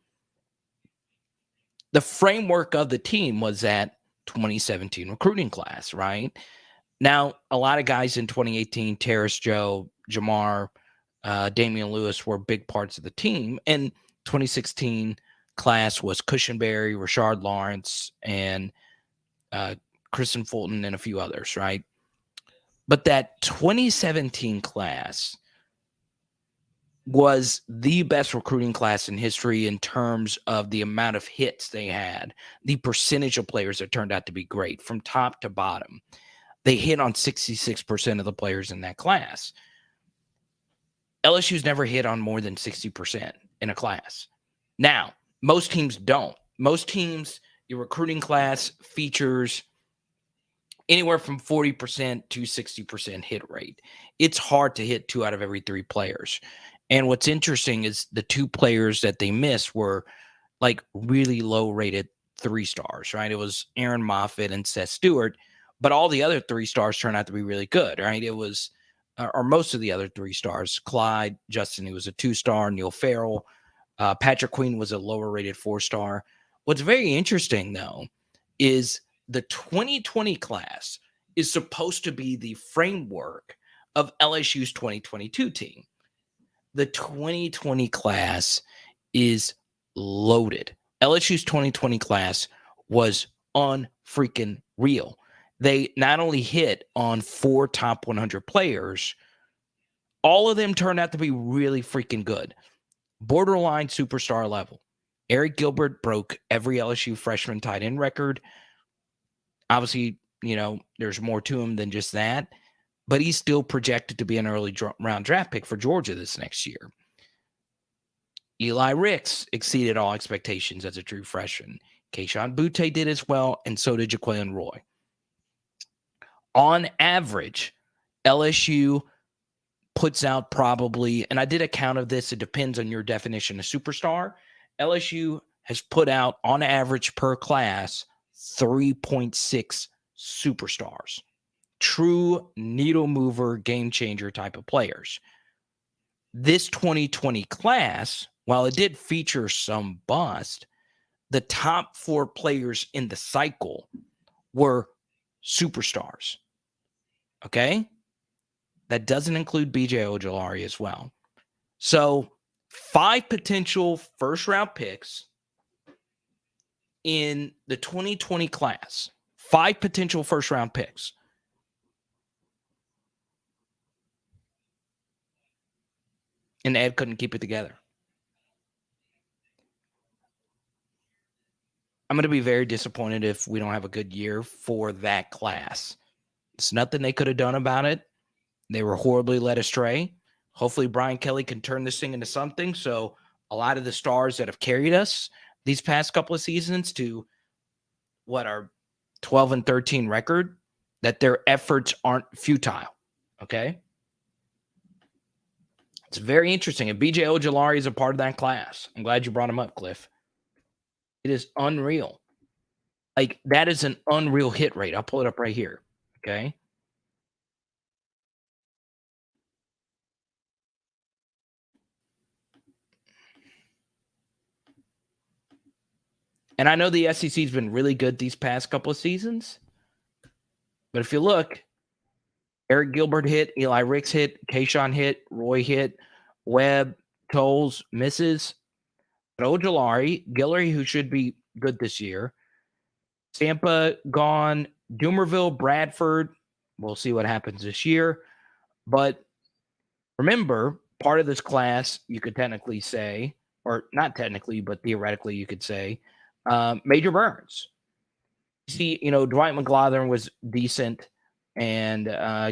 the framework of the team was that 2017 recruiting class, right? Now, a lot of guys in 2018, Terrace Joe, Jamar, Damian Lewis were big parts of the team. And 2016 class was Cushenberry, Rashard Lawrence, and Kristen Fulton, and a few others, right? But that 2017 class was the best recruiting class in history in terms of the amount of hits they had, the percentage of players that turned out to be great from top to bottom. They hit on 66% of the players in that class. LSU's never hit on more than 60% in a class. Now, most teams don't. Most teams, your recruiting class features anywhere from 40% to 60% hit rate. It's hard to hit 2 out of every 3 players. And what's interesting is the 2 players that they missed were like really low rated 3 stars, right? It was Aaron Moffitt and Seth Stewart, but all the other 3 stars turned out to be really good, right? It was, or most of the other 3 stars, Clyde Justin, who was a 2-star, Neil Farrell, Patrick Queen was a lower rated 4-star. What's very interesting though, is the 2020 class is supposed to be the framework of LSU's 2022 team. The 2020 class is loaded. LSU's 2020 class was unfreaking real. They not only hit on 4 top 100 players, all of them turned out to be really freaking good. Borderline superstar level. Eric Gilbert broke every LSU freshman tight end record. Obviously, there's more to him than just that, but he's still projected to be an early round draft pick for Georgia this next year. Eli Ricks exceeded all expectations as a true freshman. Kayshon Boutte did as well, and so did Jaquelin Roy. On average, LSU puts out probably, and I did a count of this, it depends on your definition of superstar. LSU has put out, on average per class, 3.6 superstars. True needle mover, game changer type of players. This 2020 class, while it did feature some bust, the top 4 players in the cycle were superstars. Okay? That doesn't include BJ Ojulari as well. So 5 potential first-round picks in the 2020 class. 5 potential first-round picks. And Ed couldn't keep it together. I'm going to be very disappointed if we don't have a good year for that class. It's nothing they could have done about it. They were horribly led astray. Hopefully Brian Kelly can turn this thing into something. So a lot of the stars that have carried us these past couple of seasons to what our 12 and 13 record, that their efforts aren't futile. Okay. It's very interesting. And BJ Ojulari is a part of that class. I'm glad you brought him up, Cliff. It is unreal. Like, that is an unreal hit rate. I'll pull it up right here. Okay. And I know the SEC's been really good these past couple of seasons. But if you look, Eric Gilbert hit, Eli Ricks hit, Kayshawn hit, Roy hit, Webb, Tolles misses. But Ojulari, Guillory, who should be good this year, Stampa gone, Doomerville, Bradford. We'll see what happens this year. But remember, part of this class, you could technically say, or not technically, but theoretically, you could say, Major Burns. See, Dwight McGlothern was decent, and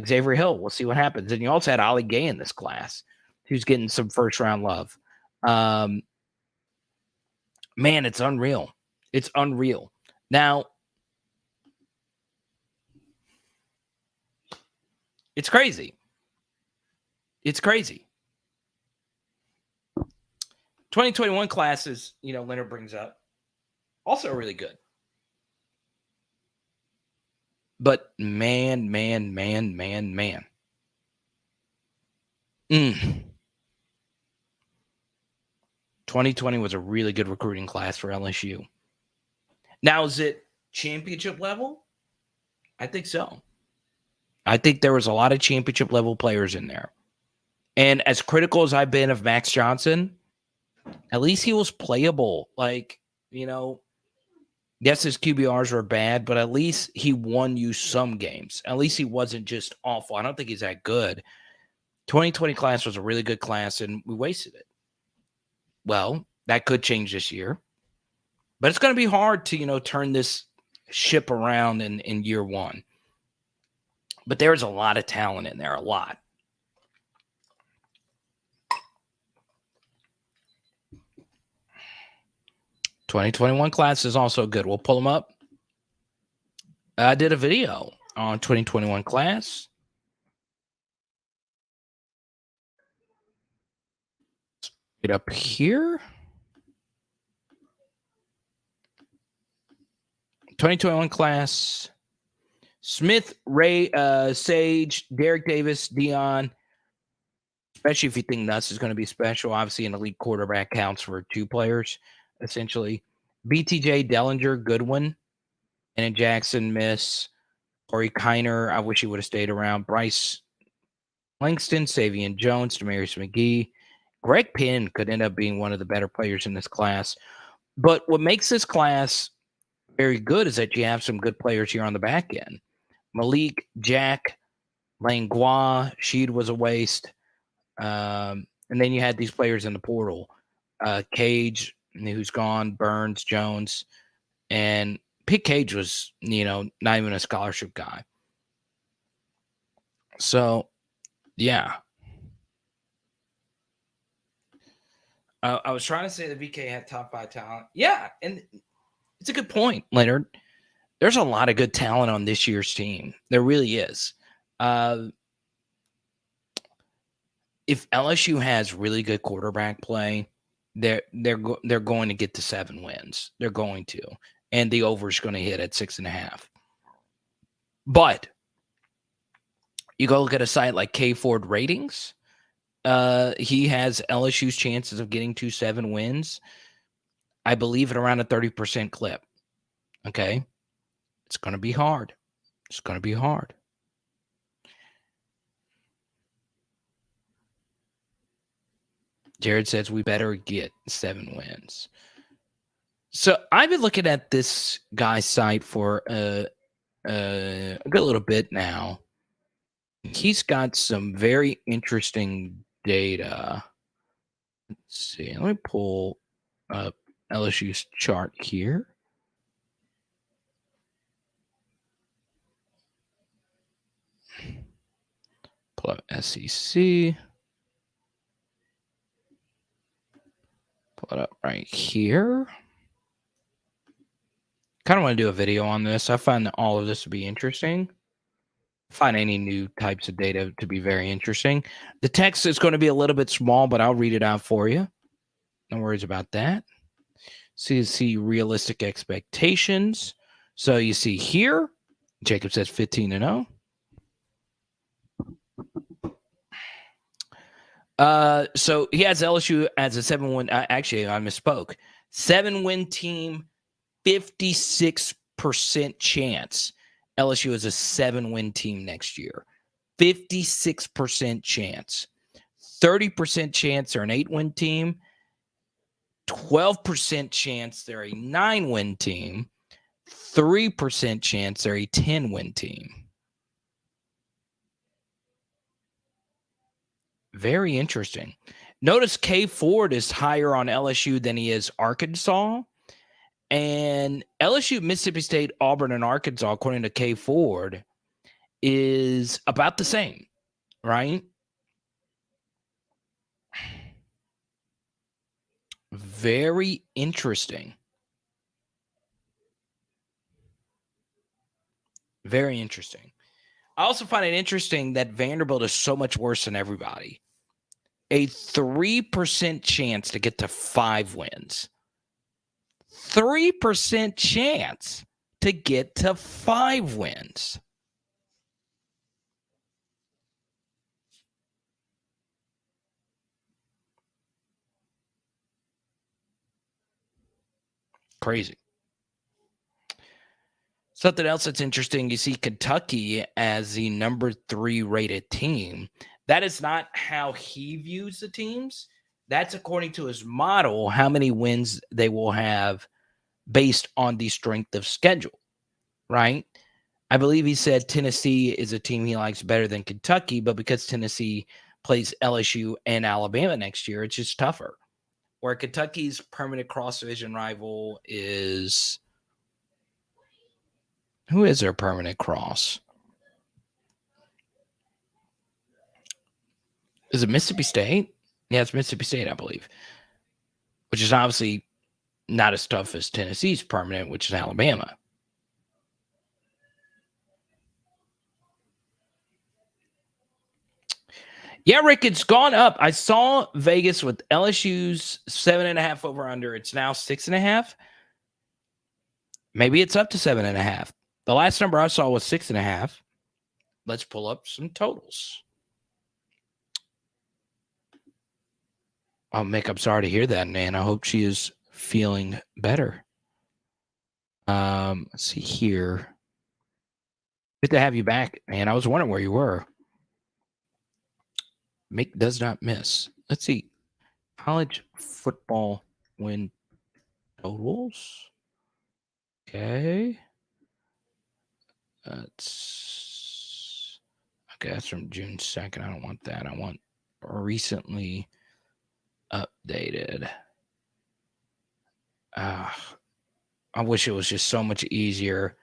Xavier Hill. We'll see what happens. And you also had Ollie Gay in this class, who's getting some first-round love. Man, it's unreal. It's unreal. Now, it's crazy. It's crazy. 2021 classes, Leonard brings up, also really good. But man. 2020 was a really good recruiting class for LSU. Now, is it championship level? I think so. I think there was a lot of championship level players in there. And as critical as I've been of Max Johnson, at least he was playable. Like, yes, his QBRs were bad, but at least he won you some games. At least he wasn't just awful. I don't think he's that good. 2020 class was a really good class, and we wasted it. Well, that could change this year. But it's going to be hard to, turn this ship around in year one. But there's a lot of talent in there, a lot. '21 class is also good. We'll pull them up. I did a video on 2021 class. Get up here. 2021 class. Smith, Ray, Sage, Derek Davis, Dion. Especially if you think Nuss is going to be special. Obviously, an elite quarterback counts for 2 players, essentially. BTJ, Dellinger, Goodwin. And then Jackson, Miss. Corey Kiner, I wish he would have stayed around. Bryce Langston, Savion Jones, Demarius McGee. Greg Penn could end up being one of the better players in this class. But what makes this class very good is that you have some good players here on the back end. Malik, Jack, Langlois, Sheed was a waste. And then you had these players in the portal. Cage, who's gone, Burns, Jones. And Pitt Cage was, not even a scholarship guy. So, yeah. I was trying to say the VK had top 5 talent. Yeah, and it's a good point, Leonard. There's a lot of good talent on this year's team. There really is. if LSU has really good quarterback play, they're going to get to 7 wins. They're going to, and the over is going to hit at 6.5. But you go look at a site like K Ford Ratings. He has LSU's chances of getting to 7 wins, I believe, at around a 30% clip. Okay, it's going to be hard. It's going to be hard. Jared says we better get 7 wins. So I've been looking at this guy's site for a good little bit now. He's got some very interesting data. Let's see. Let me pull up LSU's chart here. Pull up SEC. Pull it up right here. Kind of want to do a video on this. I find that all of this to be interesting. Find any new types of data to be very interesting. The text is going to be a little bit small, but I'll read it out for you. No worries about that. So you see realistic expectations. So you see here, Jacob says 15-0. So he has LSU as a 7-win. Actually, I misspoke. 7-win team, 56% chance LSU is a 7-win team next year. 56% chance. 30% chance they're an 8-win team. 12% chance they're a 9-win team. 3% chance they're a 10-win team. Very interesting. Notice K Ford is higher on LSU than he is Arkansas. And LSU, Mississippi State, Auburn, and Arkansas, according to K Ford, is about the same, right? Very interesting. Very interesting. I also find it interesting that Vanderbilt is so much worse than everybody. A 3% chance to get to 5 wins. 3% chance to get to 5 wins. Crazy. Something else that's interesting, you see Kentucky as the number 3 rated team. That is not how he views the teams. That's according to his model, how many wins they will have based on the strength of schedule, right? I believe he said Tennessee is a team he likes better than Kentucky, but because Tennessee plays LSU and Alabama next year, it's just tougher. Where Kentucky's permanent cross-division rival is... Who is their permanent cross? Is it Mississippi State? Yeah, it's Mississippi State, I believe. Which is obviously not as tough as Tennessee's permanent, which is Alabama. Yeah, Rick, it's gone up. I saw Vegas with LSU's 7.5 over under. It's now 6.5. Maybe it's up to 7.5. The last number I saw was 6.5. Let's pull up some totals. Oh, Mick, I'm sorry to hear that, man. I hope she is feeling better. Let's see here. Good to have you back, man. I was wondering where you were. Mick does not miss. Let's see. College football win totals. Okay. That's from June 2nd. I don't want that. I want recently updated. I wish it was just so much easier.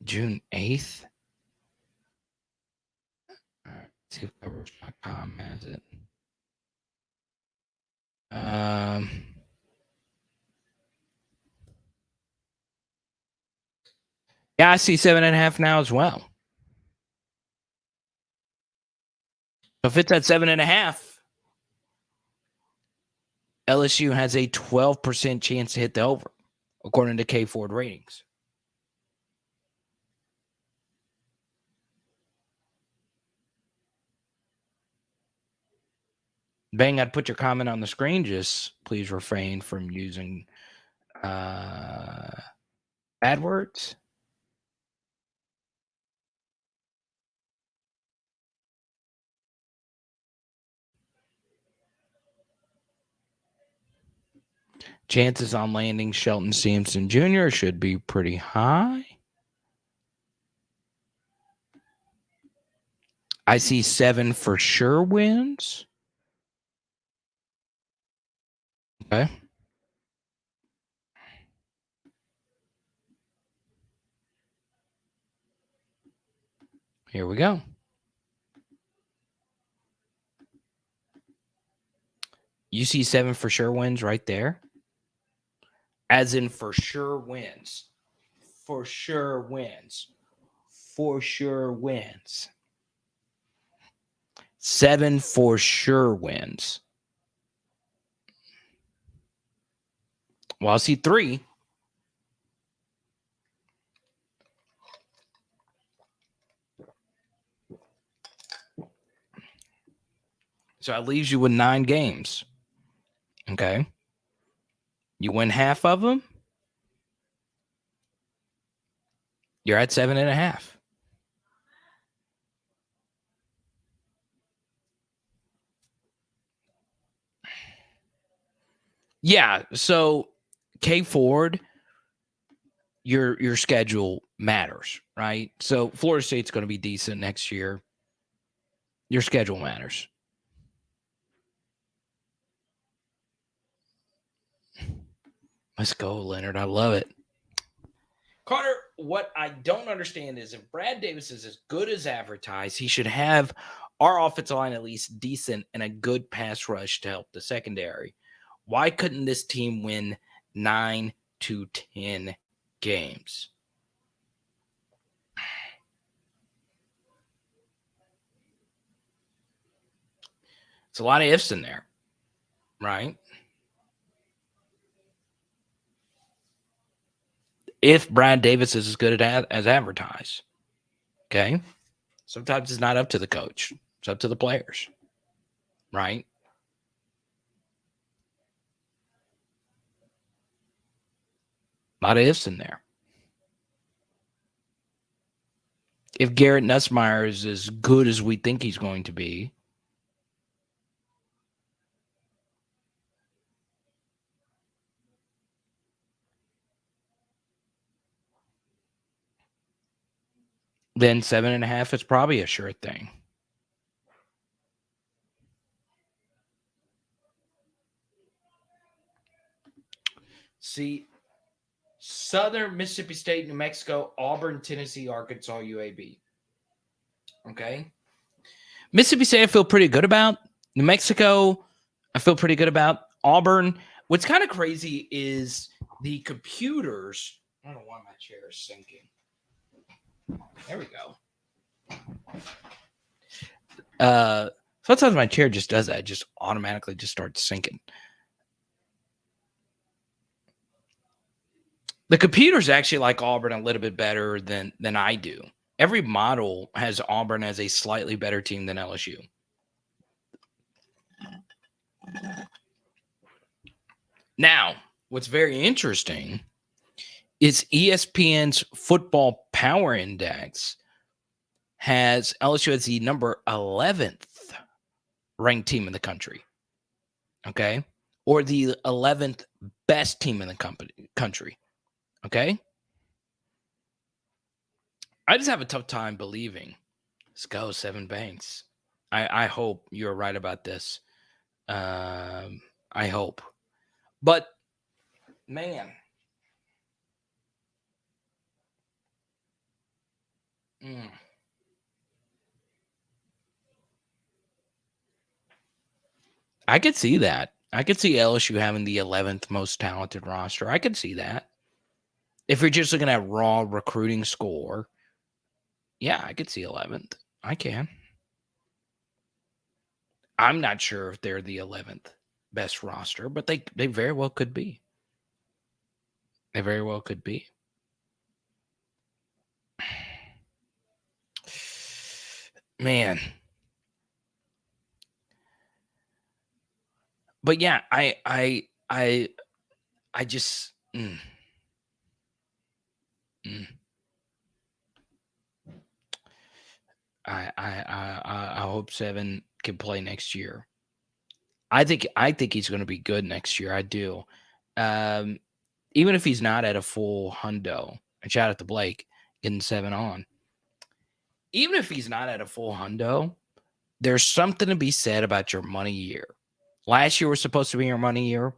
June 8th. All right, let's see if coverage.com has it. Yeah, I see 7.5 now as well. If it's at 7.5, LSU has a 12% chance to hit the over, according to K Ford ratings. Bang, I'd put your comment on the screen. Just please refrain from using bad words. Chances on landing Shelton Sampson Jr. should be pretty high. I see 7 for sure wins. Okay. Here we go. You see 7 for sure wins right there. As in for sure wins. For sure wins. For sure wins. 7 for sure wins. Well, I see 3. So that leaves you with 9 games. Okay. You win half of them, you're at 7.5. Yeah. So K Ford, your schedule matters, right? So Florida State's going to be decent next year. Your schedule matters. Let's go, Leonard. I love it. Carter, what I don't understand is if Brad Davis is as good as advertised, he should have our offensive line at least decent and a good pass rush to help the secondary. Why couldn't this team win 9 to 10 games? It's a lot of ifs in there, right? If Brad Davis is as good as advertised, okay? Sometimes it's not up to the coach. It's up to the players, right? A lot of ifs in there. If Garrett Nussmeier is as good as we think he's going to be, then 7.5 is probably a sure thing. See, Southern Mississippi State, New Mexico, Auburn, Tennessee, Arkansas, UAB. Okay. Mississippi State, I feel pretty good about. New Mexico, I feel pretty good about. Auburn. What's kind of crazy is the computers. I don't know why my chair is sinking. There we go. Sometimes my chair just does that. It just automatically just starts sinking. The computers actually like Auburn a little bit better than I do. Every model has Auburn as a slightly better team than LSU. Now, what's very interesting is ESPN's Football Power Index has LSU as the number 11th ranked team in the country. Okay? Or the 11th best team in the country. Okay? I just have a tough time believing. Let's go, Seven Banks. I hope you're right about this. I hope. But, man. I could see that. I could see LSU having the 11th most talented roster. I could see that. If you're just looking at raw recruiting score, yeah, I could see 11th. I can. I'm not sure if they're the 11th best roster, but they very well could be. They very well could be. Man. But yeah, I just I hope Seven can play next year. I think he's going to be good next year. I do. Even if he's not at a full hundo, and shout out to Blake getting 7 on. Even if he's not at a full hundo, there's something to be said about your money year. Last year was supposed to be your money year.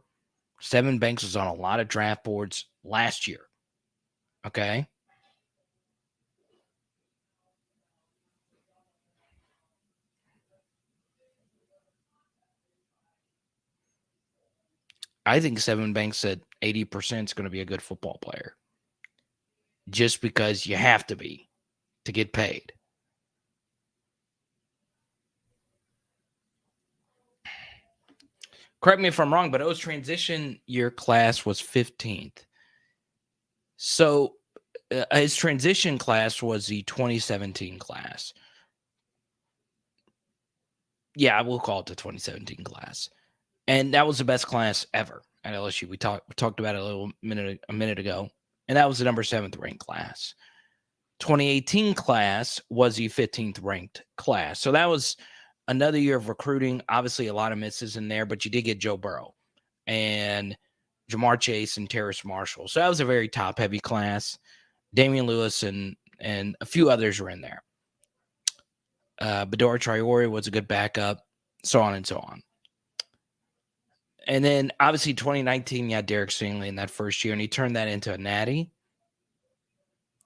Seven Banks was on a lot of draft boards last year. Okay. I think Seven Banks at 80% is going to be a good football player. Just because you have to be to get paid. Correct me if I'm wrong, but O's transition year class was 15th. So his transition class was the 2017 class. Yeah, I will call it the 2017 class. And that was the best class ever at LSU. We talked about it a minute ago. And that was the number 7th ranked class. 2018 class was the 15th ranked class. So that was another year of recruiting. Obviously, a lot of misses in there, but you did get Joe Burrow and Jamar Chase and Terrace Marshall. So that was a very top-heavy class. Damian Lewis and a few others were in there. Bador Traore was a good backup, so on and so on. And then, obviously, 2019, you had Derek Stingley in that first year, and he turned that into a natty.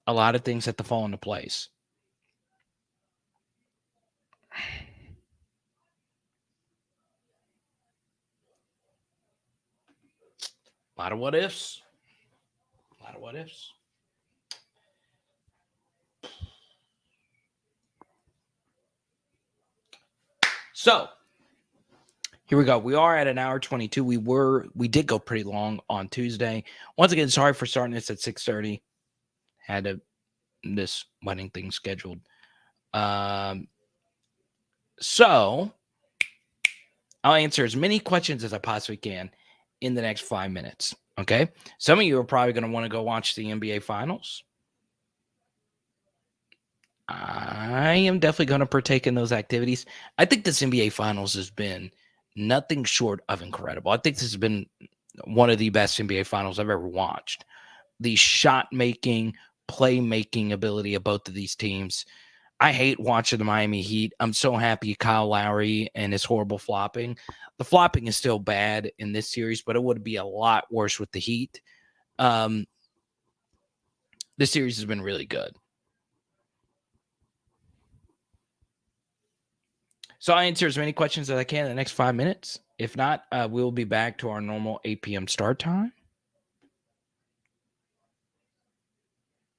A lot of things had to fall into place. A lot of what ifs. A lot of what ifs. So, here we go. We are at an hour 22. We did go pretty long on Tuesday. Once again, sorry for starting this at 6:30. Had this wedding thing scheduled. So I'll answer as many questions as I possibly can in the next 5 minutes. Okay. Some of you are probably going to want to go watch the NBA Finals. I am definitely going to partake in those activities. I think this NBA Finals has been nothing short of incredible. I think this has been one of the best NBA Finals I've ever watched. The shot making, play making ability of both of these teams. I hate watching the Miami Heat. I'm so happy Kyle Lowry and his horrible flopping. The flopping is still bad in this series, but it would be a lot worse with the Heat. This series has been really good. So I answer as many questions as I can in the next 5 minutes. If not, we'll be back to our normal 8 p.m. start time.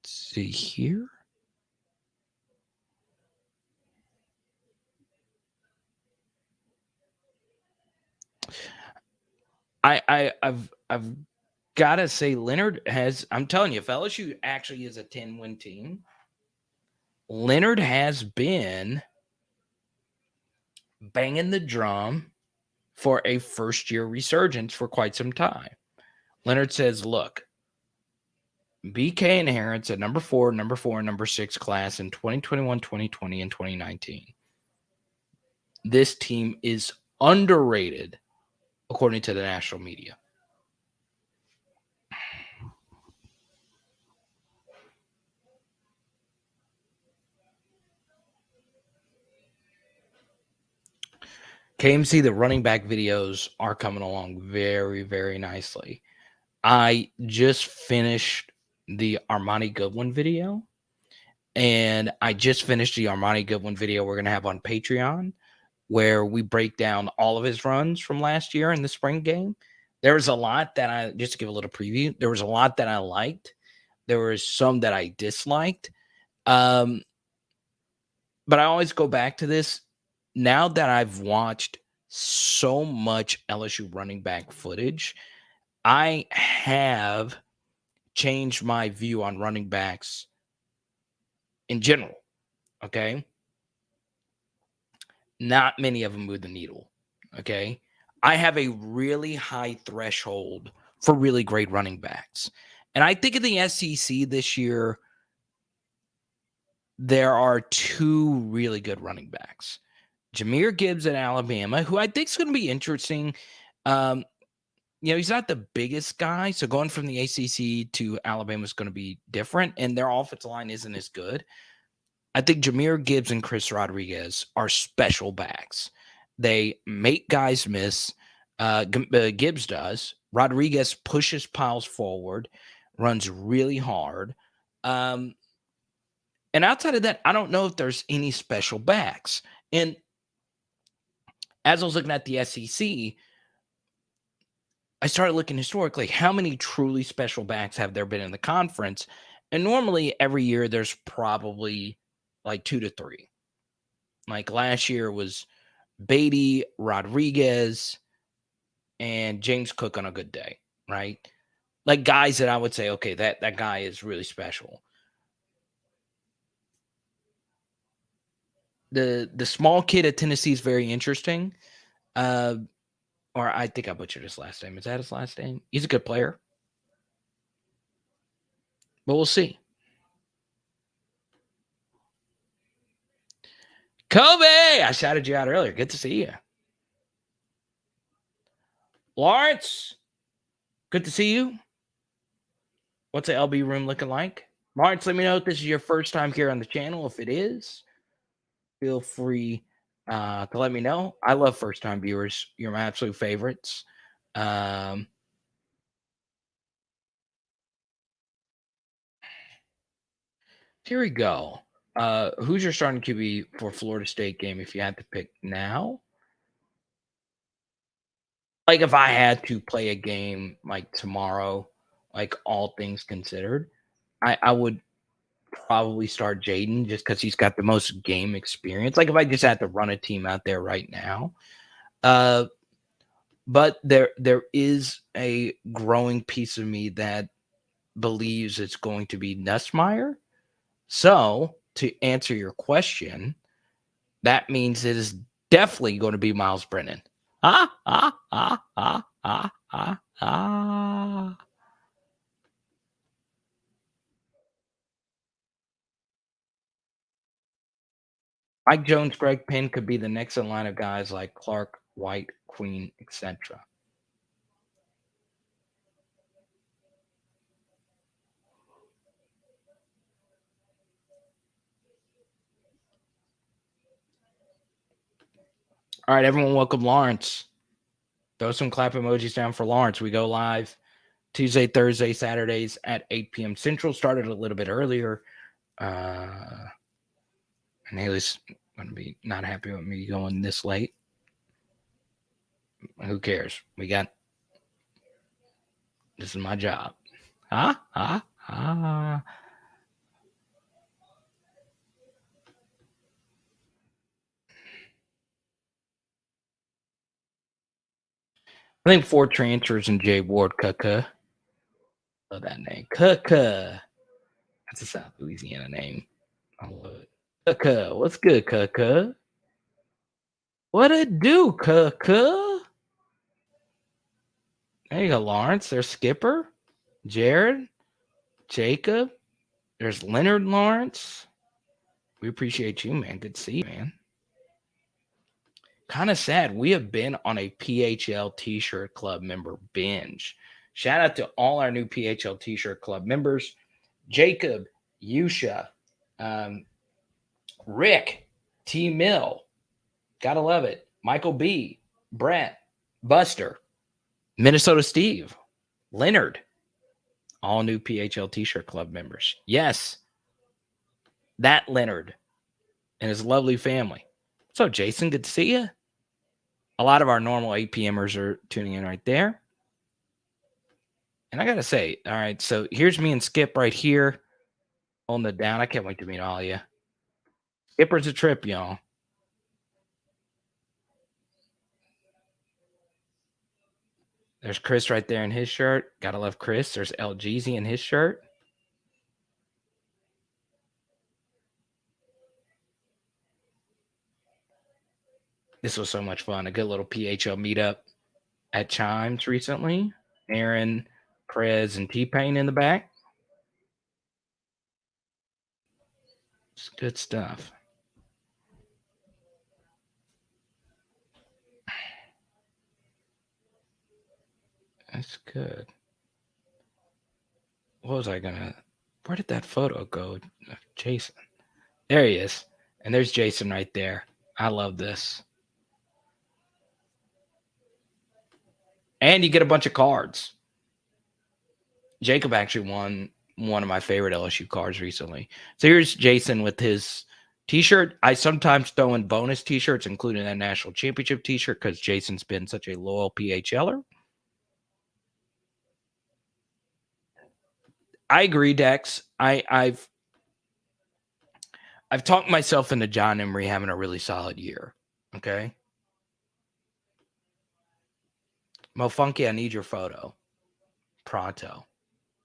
Let's see here. I've got to say Leonard has, I'm telling you, if LSU actually is a 10-win team, Leonard has been banging the drum for a first-year resurgence for quite some time. Leonard says, look, BK inherits a number 4, number 6 class in 2021, 2020, and 2019. This team is underrated, according to the national media. KMC, the running back videos are coming along very, very nicely. I just finished the Armani Goodwin video, and I just finished the Armani Goodwin video we're going to have on Patreon, where we break down all of his runs from last year in the spring game. There was a lot that just to give a little preview, there was a lot that I liked. There was some that I disliked. But I always go back to this. Now that I've watched so much LSU running back footage. I have changed my view on running backs in general. Okay. Not many of them move the needle. Okay. I have a really high threshold for really great running backs. And I think in the SEC this year, there are two really good running backs. Jahmyr Gibbs at Alabama, who I think is going to be interesting. Um, he's not the biggest guy. So going from the ACC to Alabama is going to be different. And their offensive line isn't as good. I think Jahmyr Gibbs and Chris Rodriguez are special backs. They make guys miss. Gibbs does. Rodriguez pushes piles forward, runs really hard. And outside of that, I don't know if there's any special backs. And as I was looking at the SEC, I started looking historically, how many truly special backs have there been in the conference? And normally every year there's probably like 2 to 3. Like last year was Beatty, Rodriguez, and James Cook on a good day, right? Like guys that I would say, okay, that guy is really special. The small kid at Tennessee is very interesting. Or I think I butchered his last name. Is that his last name? He's a good player. But we'll see. Kobe, I shouted you out earlier. Good to see you. Lawrence, good to see you. What's the LB room looking like? Lawrence, let me know if this is your first time here on the channel. If it is, feel free to let me know. I love first time viewers. You're my absolute favorites. Here we go. Who's your starting QB for Florida State game if you had to pick now? Like if I had to play a game like tomorrow, like all things considered, I would probably start Jaden just because he's got the most game experience. Like if I just had to run a team out there right now. But there is a growing piece of me that believes it's going to be Nussmeier. So to answer your question, that means it is definitely going to be Miles Brennan. Ah, ah, ah, ah, ah, ah, ah. Mike Jones, Greg Penn could be the next in line of guys like Clark, White, Queen, etc. All right, everyone, welcome Lawrence. Throw some clap emojis down for Lawrence. We go live Tuesday, Thursday, Saturdays at 8 p.m. Central. Started a little bit earlier. And Haley's going to be not happy with me going this late. Who cares? This is my job. I think 4 transfers and Jay Ward, Kuka. Love that name. Kuka. That's a South Louisiana name. I love it. Kuka. What's good, Kuka? What it do, Kuka? There you go, Lawrence. There's Skipper, Jared, Jacob. There's Leonard Lawrence. We appreciate you, man. Good to see you, man. Kind of sad. We have been on a PHL T-shirt club member binge. Shout out to all our new PHL T-shirt club members: Jacob, Yusha, Rick, T. Mill. Gotta love it. Michael B, Brett, Buster, Minnesota Steve, Leonard. All new PHL T-shirt club members. Yes, that Leonard and his lovely family. So, Jason, good to see you. A lot of our normal 8 p.m.ers are tuning in right there. And I got to say, all right, so here's me and Skip right here on the down. I can't wait to meet all of you. Skipper's a trip, y'all. There's Chris right there in his shirt. Gotta love Chris. There's LGZ in his shirt. This was so much fun. A good little PHL meetup at Chimes recently. Aaron, Prez, and T-Pain in the back. It's good stuff. That's good. What was I gonna? Where did that photo go? Jason. There he is. And there's Jason right there. I love this. And you get a bunch of cards. Jacob actually won one of my favorite LSU cards recently. So here's Jason with his t-shirt. I sometimes throw in bonus t-shirts, including that national championship t-shirt, because Jason's been such a loyal PHLer. I agree, Dex. I've talked myself into John Emery having a really solid year. Okay. Mo Funky, I need your photo. Pronto.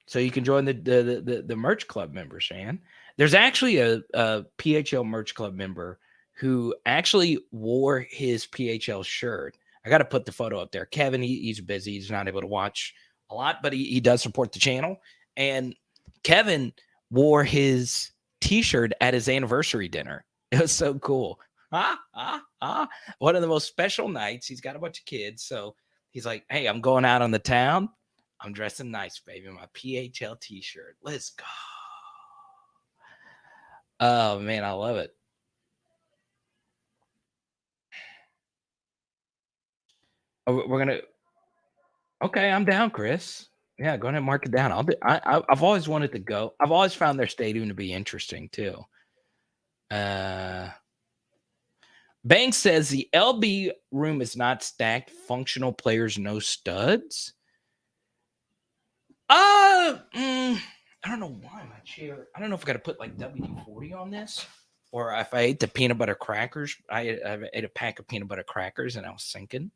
So you can join the merch club members, man. There's actually a PHL merch club member who actually wore his PHL shirt. I got to put the photo up there. Kevin, he's busy. He's not able to watch a lot, but he does support the channel. And Kevin wore his t-shirt at his anniversary dinner. It was so cool. One of the most special nights. He's got a bunch of kids. So he's like, hey, I'm going out on the town. I'm dressing nice, baby. My PHL t-shirt. Let's go. Oh, man, I love it. Oh, we're going to. Okay, I'm down, Chris. Yeah, go ahead and mark it down. I've always wanted to go. I've always found their stadium to be interesting, too. Banks says the LB room is not stacked. Functional players, no studs. I don't know why my chair. I don't know if I got to put like WD-40 on this, or if I ate the peanut butter crackers. I ate a pack of peanut butter crackers and I was sinking.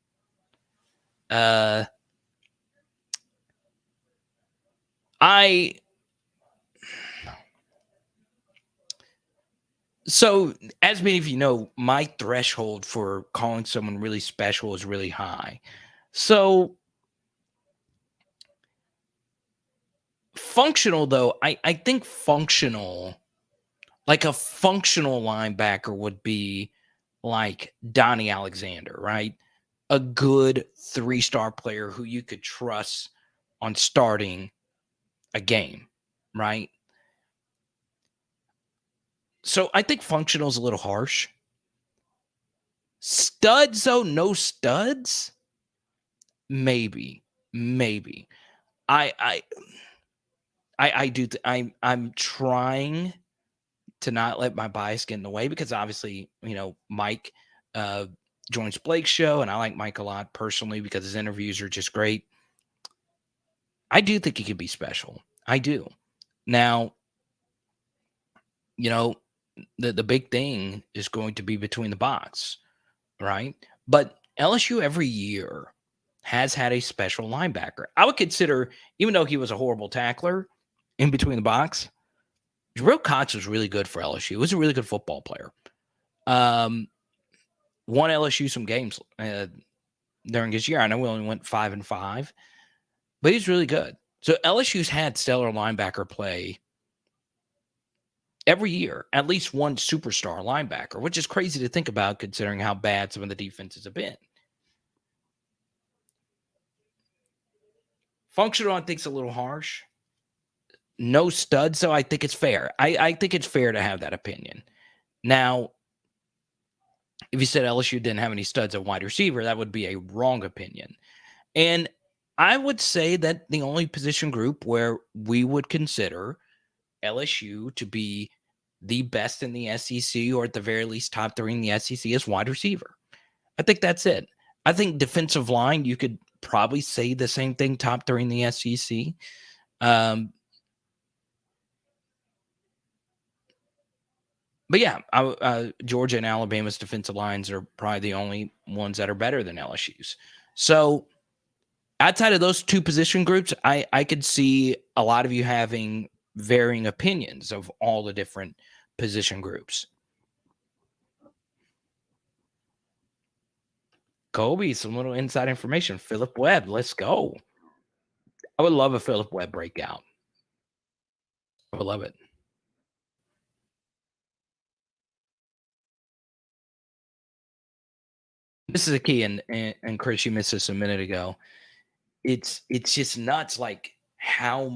So as many of you know, my threshold for calling someone really special is really high. So functional, though, I think functional, like a functional linebacker would be like Donnie Alexander, right? A good 3-star player who you could trust on starting a game, right? So I think functional is a little harsh. Studs, though, no studs? Maybe. I do. I'm trying to not let my bias get in the way because obviously, Mike joins Blake's show, and I like Mike a lot personally because his interviews are just great. I do think he could be special. I do. Now, the big thing is going to be between the box, right? But LSU every year has had a special linebacker. I would consider, even though he was a horrible tackler in between the box, Jabril Cox was really good for LSU. He was a really good football player. Won LSU some games during his year. I know we only went 5-5, but he's really good. So LSU's had stellar linebacker play every year, at least one superstar linebacker, which is crazy to think about considering how bad some of the defenses have been. Functional, I think, is a little harsh. No studs, so I think it's fair. I think it's fair to have that opinion. Now, if you said LSU didn't have any studs at wide receiver, that would be a wrong opinion. And I would say that the only position group where we would consider LSU to be the best in the SEC, or at the very least top 3 in the SEC, is wide receiver. I think that's it. I think defensive line, you could probably say the same thing, top 3 in the SEC. But yeah, Georgia and Alabama's defensive lines are probably the only ones that are better than LSU's. So outside of those two position groups, I could see a lot of you having varying opinions of all the different position groups. Kobe, some little inside information. Philip Webb, let's go. I would love a Philip Webb breakout. I would love it. This is a key, and Chris, you missed this a minute ago. It's just nuts, like how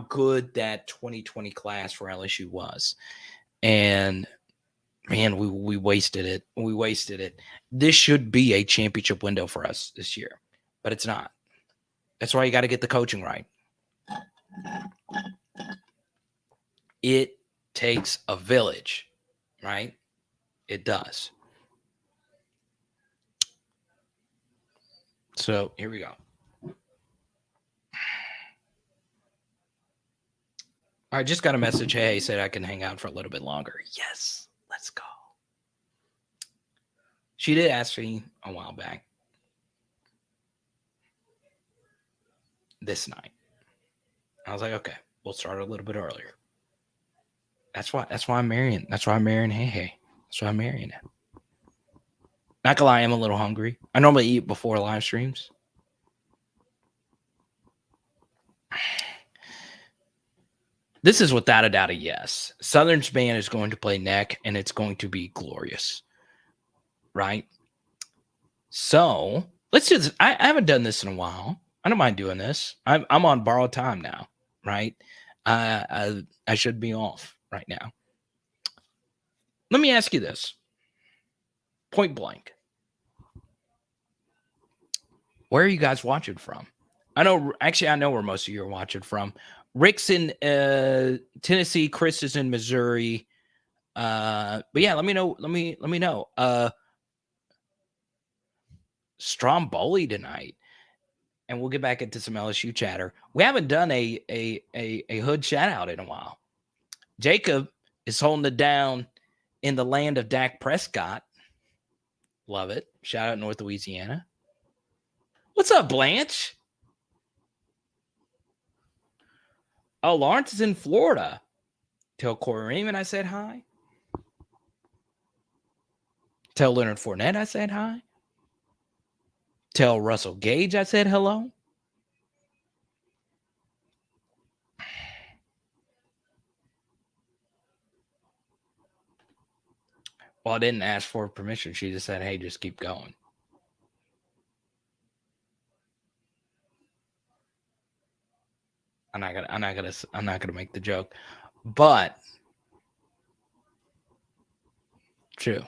good that 2020 class for LSU was, and man, we wasted it. We wasted it. This should be a championship window for us this year, but it's not. That's why you got to get the coaching right. It takes a village, right? It does. So here we go. I just got a message. Hey, said I can hang out for a little bit longer. Yes, let's go. She did ask me a while back this night. I was like, okay, we'll start a little bit earlier. That's why I'm marrying. That's why I'm marrying Hey. That's why I'm marrying him. Not gonna lie, I'm a little hungry. I normally eat before live streams. This is without a doubt a yes. Southern's band is going to play neck, and it's going to be glorious, right? So let's do this. I haven't done this in a while. I don't mind doing this. I'm on borrowed time now, right? I should be off right now. Let me ask you this, point blank. Where are you guys watching from? I know where most of you are watching from. Rick's in Tennessee. Chris is in Missouri. But yeah, let me know. Let me know. Stromboli tonight, and we'll get back into some LSU chatter. We haven't done a hood shout out in a while. Jacob is holding it down in the land of Dak Prescott. Love it. Shout out North Louisiana. What's up, Blanche? Oh, Lawrence is in Florida. Tell Corey Raymond I said hi. Tell Leonard Fournette I said hi. Tell Russell Gage I said hello. Well, I didn't ask for permission. She just said, hey, just keep going. I'm not gonna make the joke, but true.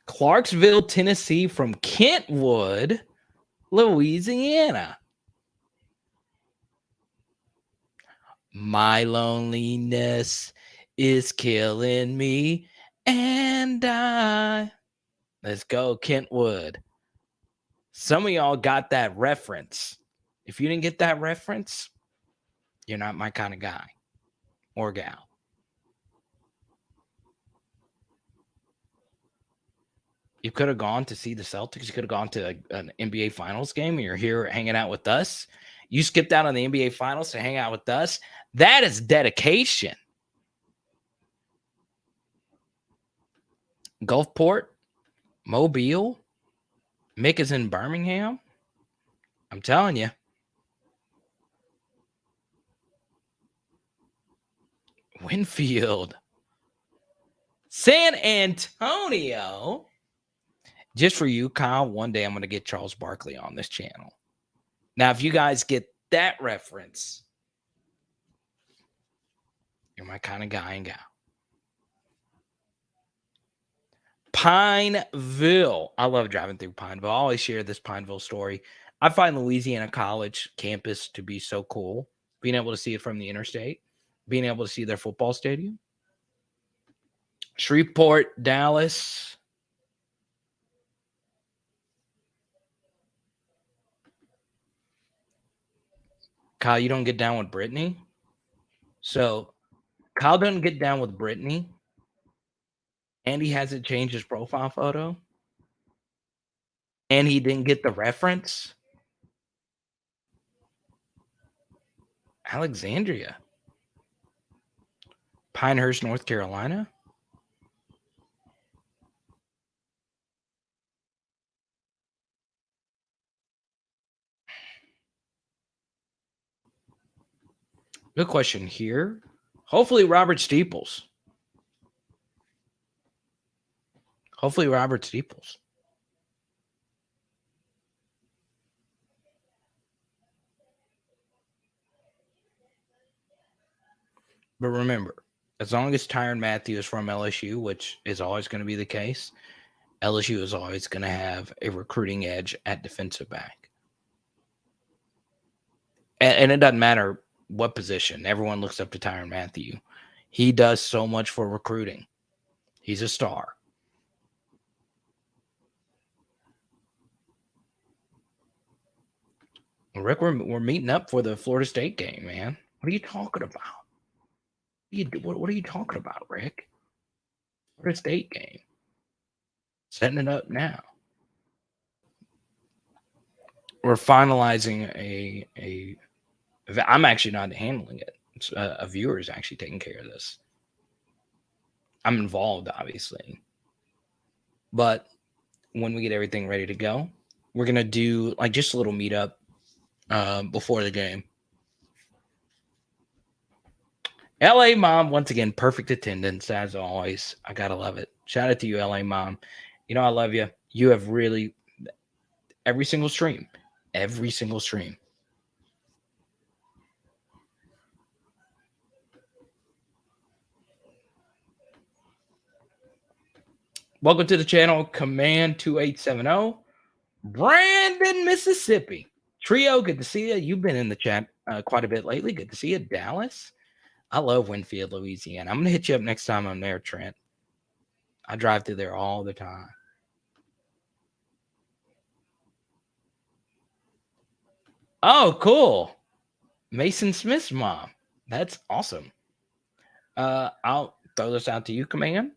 Clarksville, Tennessee from Kentwood, Louisiana. My loneliness is killing me, and let's go, Kentwood. Some of y'all got that reference. If you didn't get that reference, you're not my kind of guy or gal. You could have gone to see the Celtics. You could have gone to an NBA Finals game. And you're here hanging out with us. You skipped out on the NBA Finals to hang out with us. That is dedication. Gulfport, Mobile, Mick is in Birmingham. I'm telling you. Winfield, San Antonio. Just for you, Kyle, one day I'm going to get Charles Barkley on this channel. Now, if you guys get that reference, you're my kind of guy and gal. Pineville. I love driving through Pineville. I always share this Pineville story. I find Louisiana College campus to be so cool. Being able to see it from the interstate, being able to see their football stadium. Shreveport, Dallas. Kyle, you don't get down with Brittany? So Kyle doesn't get down with Brittany. And he hasn't changed his profile photo. And he didn't get the reference. Alexandria. Pinehurst, North Carolina. Good question here. Hopefully Robert Steeples. Hopefully Robert Steeples. But remember, as long as Tyrann Mathieu is from LSU, which is always going to be the case, LSU is always going to have a recruiting edge at defensive back. And it doesn't matter what position. Everyone looks up to Tyrann Mathieu. He does so much for recruiting. He's a star. Rick, we're meeting up for the Florida State game, man. What are you talking about? What are you talking about, Rick? Florida State game. Setting it up now. We're finalizing a. I'm actually not handling it. It's a viewer is actually taking care of this. I'm involved, obviously, but when we get everything ready to go, we're gonna do like just a little meetup before the game. LA Mom, once again, perfect attendance as always. I gotta love it. Shout out to you, LA Mom. You know I love you. You have really every single stream. Welcome to the channel, Command 2870. Brandon, Mississippi. Trio, good to see you. You've been in the chat quite a bit lately. Good to see you. Dallas. I love Winfield, Louisiana. I'm going to hit you up next time I'm there, Trent. I drive through there all the time. Oh, cool. Mason Smith's mom. That's awesome. I'll throw this out to you, Command.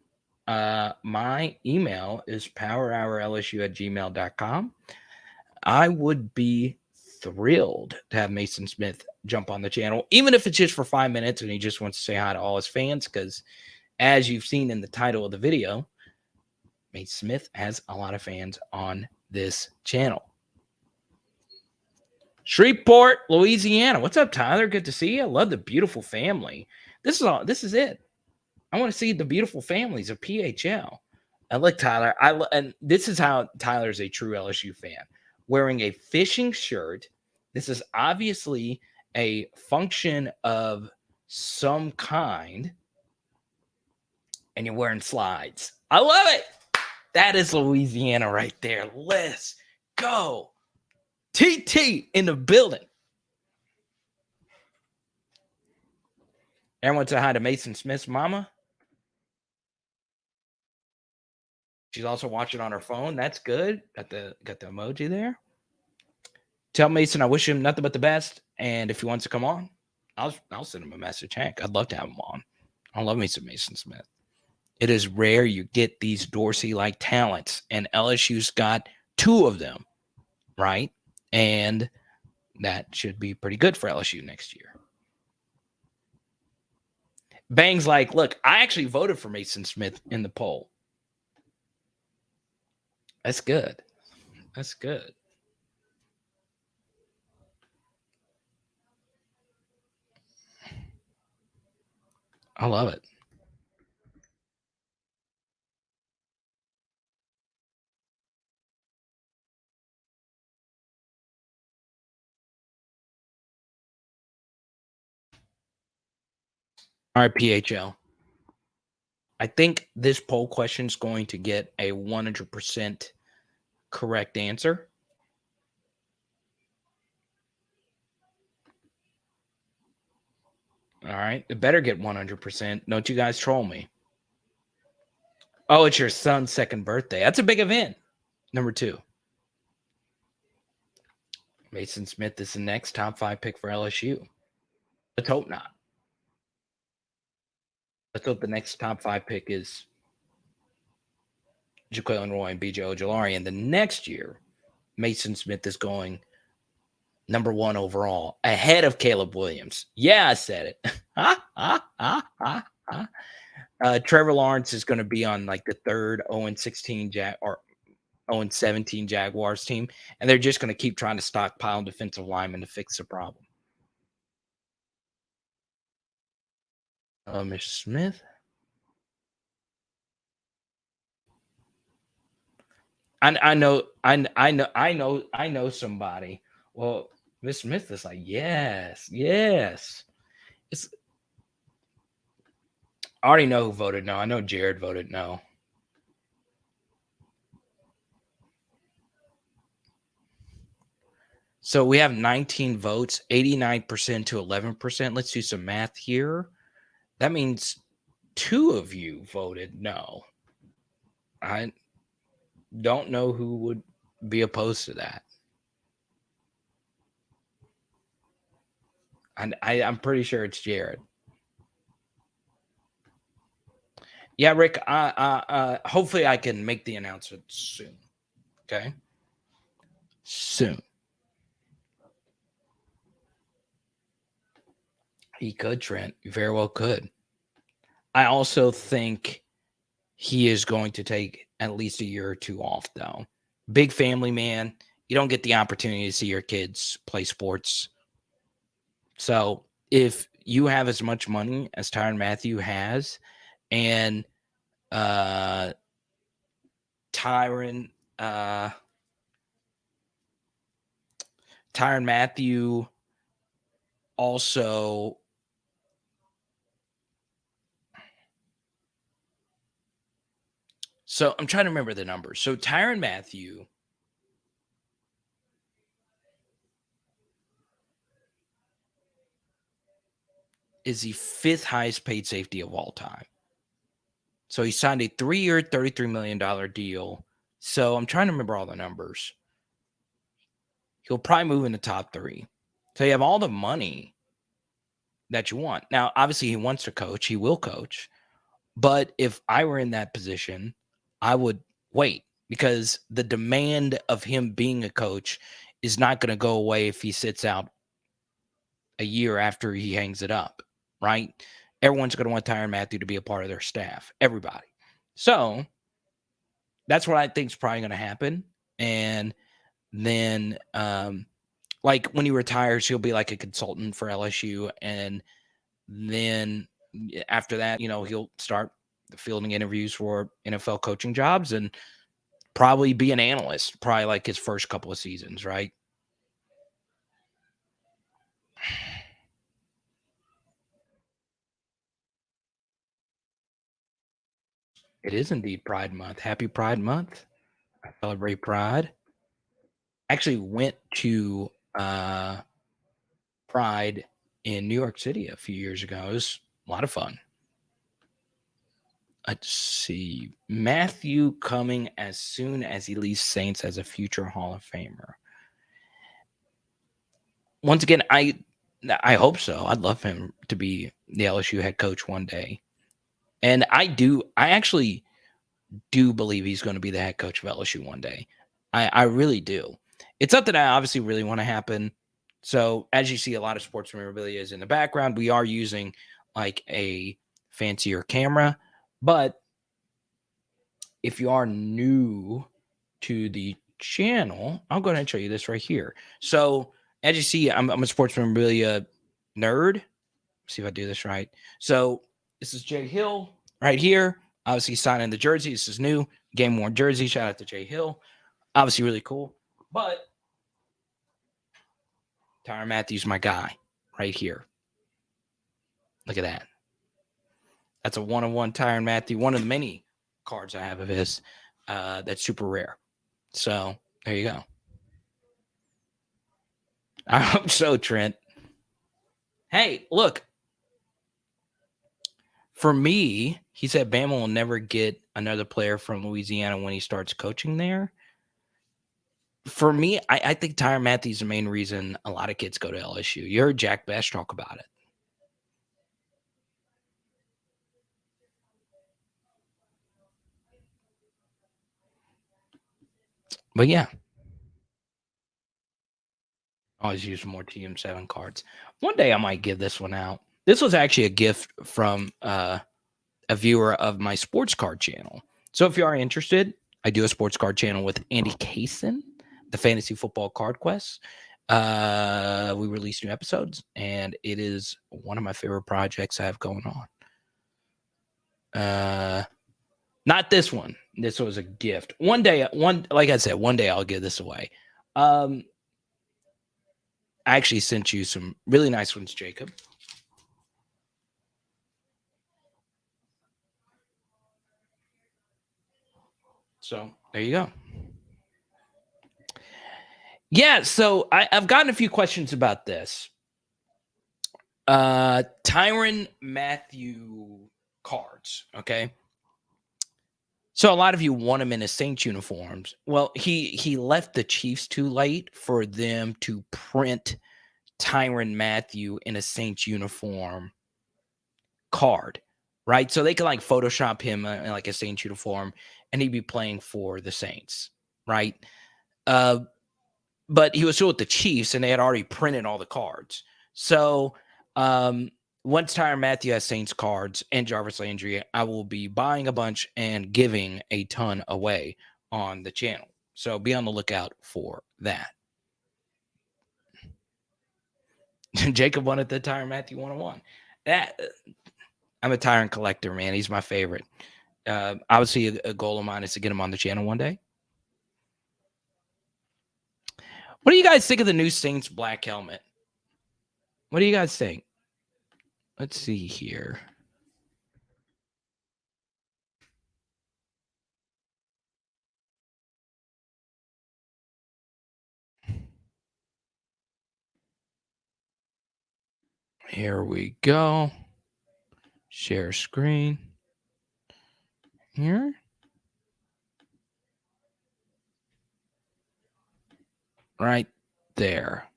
My email is powerhourlsu@gmail.com. I would be thrilled to have Mason Smith jump on the channel, even if it's just for 5 minutes and he just wants to say hi to all his fans, because as you've seen in the title of the video, Mason Smith has a lot of fans on this channel. Shreveport, Louisiana. What's up, Tyler? Good to see you. I love the beautiful family. This is it. I want to see the beautiful families of PHL. I like Tyler. And this is how Tyler's a true LSU fan. Wearing a fishing shirt. This is obviously a function of some kind. And you're wearing slides. I love it. That is Louisiana right there. Let's go. TT in the building. Everyone say hi to Mason Smith's mama. She's also watching on her phone. That's good. Got the emoji there. Tell Mason I wish him nothing but the best. And if he wants to come on, I'll send him a message. Heck, I'd love to have him on. I love me some Mason Smith. It is rare you get these Dorsey-like talents, and LSU's got 2 of them, right? And that should be pretty good for LSU next year. Bang's like, look, I actually voted for Mason Smith in the poll. That's good. That's good. I love it. All right, PHL. I think this poll question is going to get a 100% correct answer. All right. It better get 100%. Don't you guys troll me. Oh, it's your son's 2nd birthday. That's a big event. Number 2. Mason Smith is the next top 5 pick for LSU. Let's hope not. Let's hope the next top 5 pick is Jaquelin Roy and BJ Ojulari. And the next year, Mason Smith is going number 1 overall ahead of Caleb Williams. Yeah, I said it. Trevor Lawrence is going to be on like the third 0-16 or 0-17 Jaguars team, and they're just going to keep trying to stockpile defensive linemen to fix the problem. Mr. Smith. I know somebody. Well, Miss Smith is like, yes. It's I already know who voted no. I know Jared voted no. So we have 19 votes, 89% to 11%. Let's do some math here. That means 2 of you voted no. I don't know who would be opposed to that. I'm pretty sure it's Jared. Yeah, Rick. Hopefully I can make the announcement soon. Okay. Soon. He could, Trent. You very well could. I also think he is going to take at least a year or 2 off, though. Big family man. You don't get the opportunity to see your kids play sports. So if you have as much money as Tyrann Mathieu has, and Tyrann Mathieu also so I'm trying to remember the numbers. So Tyrann Mathieu is the 5th highest paid safety of all time. So he signed a 3-year, $33 million deal. So I'm trying to remember all the numbers. He'll probably move in the top 3. So you have all the money that you want. Now, obviously, he wants to coach. He will coach. But if I were in that position, I would wait, because the demand of him being a coach is not going to go away if he sits out a year after he hangs it up, right? Everyone's going to want Tyrann Mathieu to be a part of their staff. Everybody. So that's what I think is probably going to happen. And then, like when he retires, he'll be like a consultant for LSU. And then after that, he'll start fielding interviews for NFL coaching jobs and probably be an analyst, probably like his first couple of seasons, right? It is indeed Pride Month. Happy Pride Month. I celebrate Pride. Actually went to Pride in New York City a few years ago. It was a lot of fun. Let's see. Matthew coming as soon as he leaves Saints as a future Hall of Famer. Once again, I hope so. I'd love him to be the LSU head coach one day. And I actually do believe he's going to be the head coach of LSU one day. I really do. It's something I obviously really want to happen. So as you see, a lot of sports memorabilia is in the background. We are using like a fancier camera, but if you are new to the channel, I'll go ahead and show you this right here. So as you see, I'm a sports memorabilia nerd. Let's see if I do this right. So this is Jay Hill right here. Obviously signing the jersey. This is new game worn jersey. Shout out to Jay Hill. Obviously really cool. But Tyrann Mathieu's my guy right here. Look at that. That's a 1-of-1 Tyrann Mathieu. One of the many cards I have of his that's super rare. So there you go. I hope so, Trent. Hey, look. For me, he said Bama will never get another player from Louisiana when he starts coaching there. For me, I think Tyrann Mathieu's the main reason a lot of kids go to LSU. You heard Jack Best talk about it. But yeah. Always use more TM7 cards. One day I might give this one out. This was actually a gift from a viewer of my sports card channel. So if you are interested, I do a sports card channel with Andy Kaysen, the Fantasy Football Card Quest. We release new episodes, and it is one of my favorite projects I have going on. Not this one. This was a gift. One day, like I said, one day I'll give this away. I actually sent you some really nice ones, Jacob. So there you go. Yeah, so I've gotten a few questions about this. Tyrann Mathieu cards, okay? So a lot of you want him in his Saints uniforms. Well, he left the Chiefs too late for them to print Tyrann Mathieu in a Saints uniform card, right? So they could like Photoshop him in like a Saints uniform, and he'd be playing for the Saints, right? But he was still with the Chiefs, and they had already printed all the cards. So once Tyrann Mathieu has Saints cards and Jarvis Landry, I will be buying a bunch and giving a ton away on the channel. So be on the lookout for that. Jacob wanted the Tyrann Mathieu 101. I'm a Tyrann collector, man. He's my favorite. Obviously, a goal of mine is to get him on the channel one day. What do you guys think of the new Saints black helmet? What do you guys think? Let's see here. Here we go. Share screen. Here. Right there.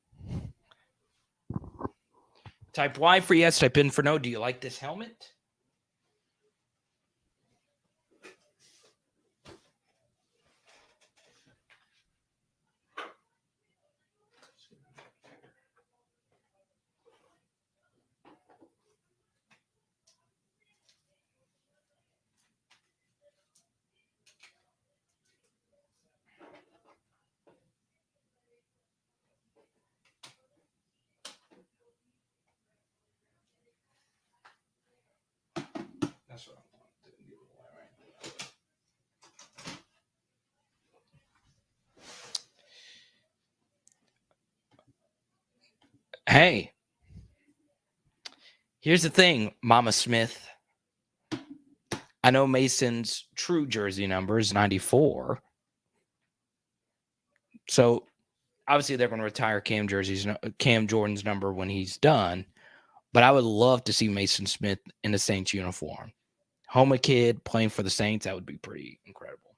Type Y for yes, type in for no. Do you like this helmet? That's what I want. Hey, here's the thing, Mama Smith. I know Mason's true jersey number is 94. So obviously they're going to retire Cam Jordan's number when he's done. But I would love to see Mason Smith in the Saints uniform. Home a kid playing for the Saints, that would be pretty incredible.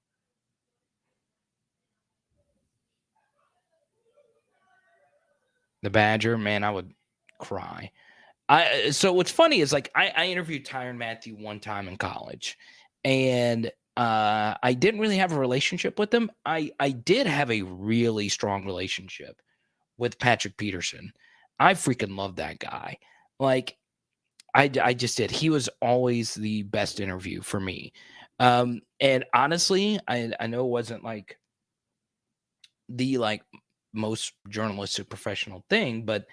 The Badger, man, I would cry. So what's funny is like I interviewed Tyrann Mathieu one time in college, and I didn't really have a relationship with him. I did have a really strong relationship with Patrick Peterson. I freaking love that guy. Like I just did. He was always the best interview for me. And honestly, I know it wasn't like the like most journalistic professional thing, but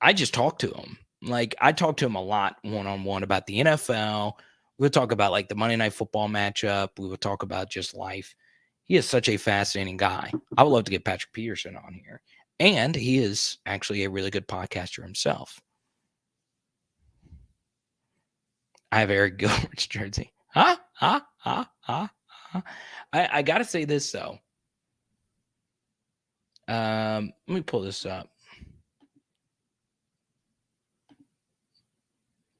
I just talked to him. Like I talked to him a lot one-on-one about the NFL. We would talk about like the Monday Night Football matchup. We would talk about just life. He is such a fascinating guy. I would love to get Patrick Peterson on here. And he is actually a really good podcaster himself. I have Eric Gilbert's jersey. I got to say this, though. Let me pull this up.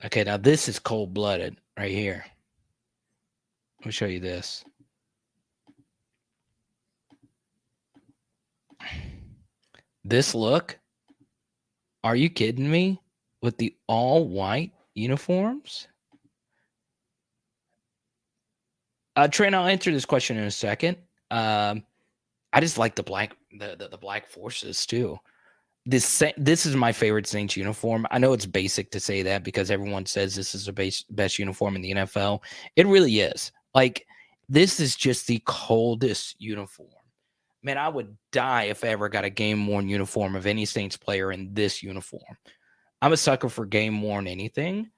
Okay, now this is cold-blooded right here. Let me show you this. This look. Are you kidding me? With the all-white uniforms? Trent, I'll answer this question in a second. I just like the black forces too. this is my favorite Saints uniform. I know it's basic to say that because everyone says this is the best uniform in the NFL. It really is. Like, this is just the coldest uniform. Man, I would die if I ever got a game-worn uniform of any Saints player in this uniform. I'm a sucker for game-worn anything.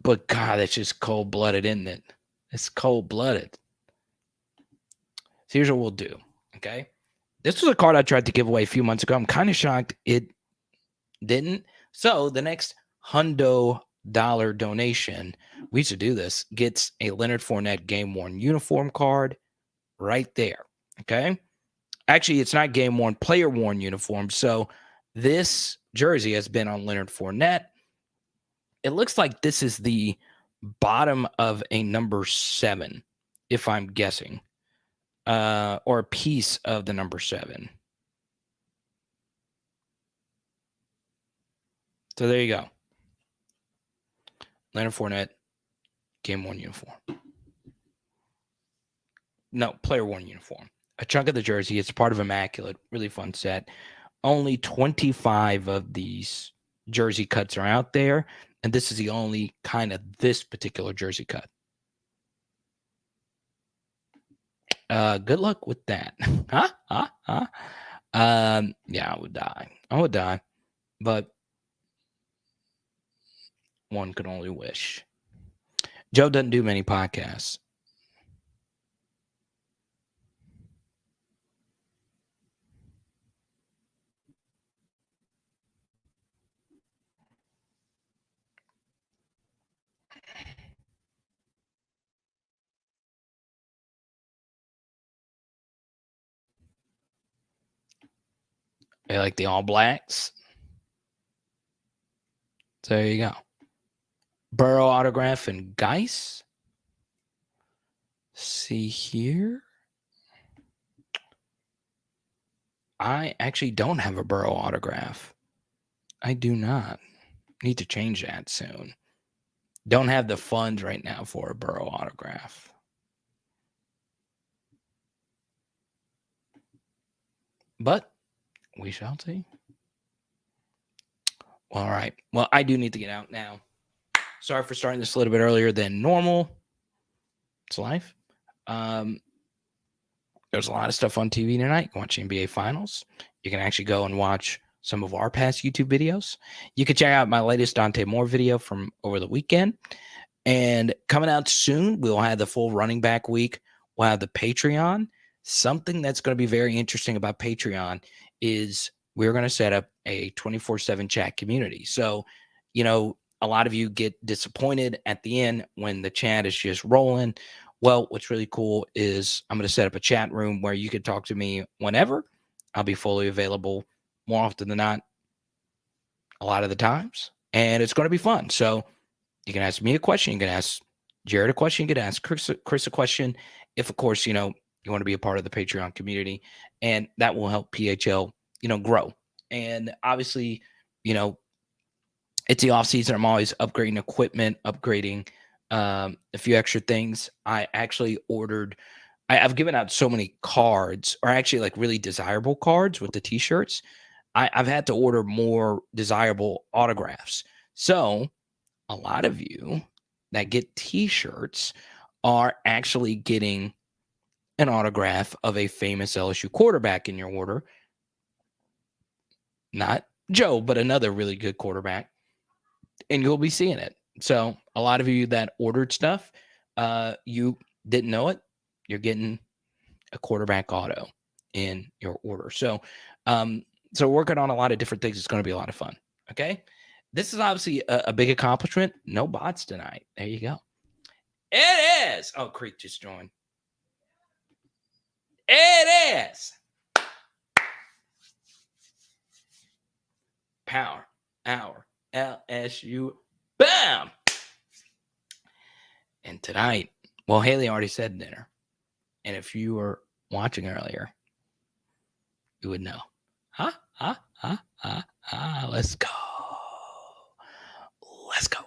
But, God, it's just cold-blooded, isn't it? It's cold-blooded. So here's what we'll do, okay? This was a card I tried to give away a few months ago. I'm kind of shocked it didn't. So the next $100 donation, we should do this, gets a Leonard Fournette game-worn uniform card right there, okay? Actually, it's not game-worn, player-worn uniform. So this jersey has been on Leonard Fournette. It looks like this is the bottom of a number 7, if I'm guessing, or a piece of the number 7. So there you go. Leonard Fournette, game-worn uniform. No, player-worn uniform. A chunk of the jersey. It's part of Immaculate. Really fun set. Only 25 of these jersey cuts are out there, and this is the only kind of this particular jersey cut. Good luck with that. Yeah, I would die. But one could only wish. Joe doesn't do many podcasts. They like the All Blacks. So there you go. Burrow autograph and Geis. See here. I actually don't have a Burrow autograph. I do not. Need to change that soon. Don't have the funds right now for a Burrow autograph. But we shall see. All right. Well, I do need to get out now. Sorry for starting this a little bit earlier than normal. It's life. There's a lot of stuff on TV tonight. You can watch NBA Finals. You can actually go and watch some of our past YouTube videos. You can check out my latest Dante Moore video from over the weekend. And coming out soon, we'll have the full running back week. We'll have the Patreon. Something that's going to be very interesting about Patreon is we're going to set up a 24/7 chat community. So, a lot of you get disappointed at the end when the chat is just rolling. Well, what's really cool is I'm going to set up a chat room where you can talk to me whenever. I'll be fully available more often than not, a lot of the times. And it's going to be fun. So you can ask me a question. You can ask Jared a question. You can ask Chris a question. If, of course, you want to be a part of the Patreon community. And that will help PHL, grow. And obviously, it's the off season. I'm always upgrading equipment, upgrading a few extra things. I actually ordered, I've given out so many cards, or actually like really desirable cards with the t-shirts. I've had to order more desirable autographs. So a lot of you that get t-shirts are actually getting an autograph of a famous LSU quarterback in your order. Not Joe, but another really good quarterback. And you'll be seeing it. So a lot of you that ordered stuff, you didn't know it. You're getting a quarterback auto in your order. So, working on a lot of different things. It's going to be a lot of fun. Okay. This is obviously a big accomplishment. No bots tonight. There you go. It is. Oh, Creek just joined. It is. Power Hour LSU. Bam. And tonight, well, Haley already said dinner. And if you were watching earlier, you would know. Let's go. Let's go.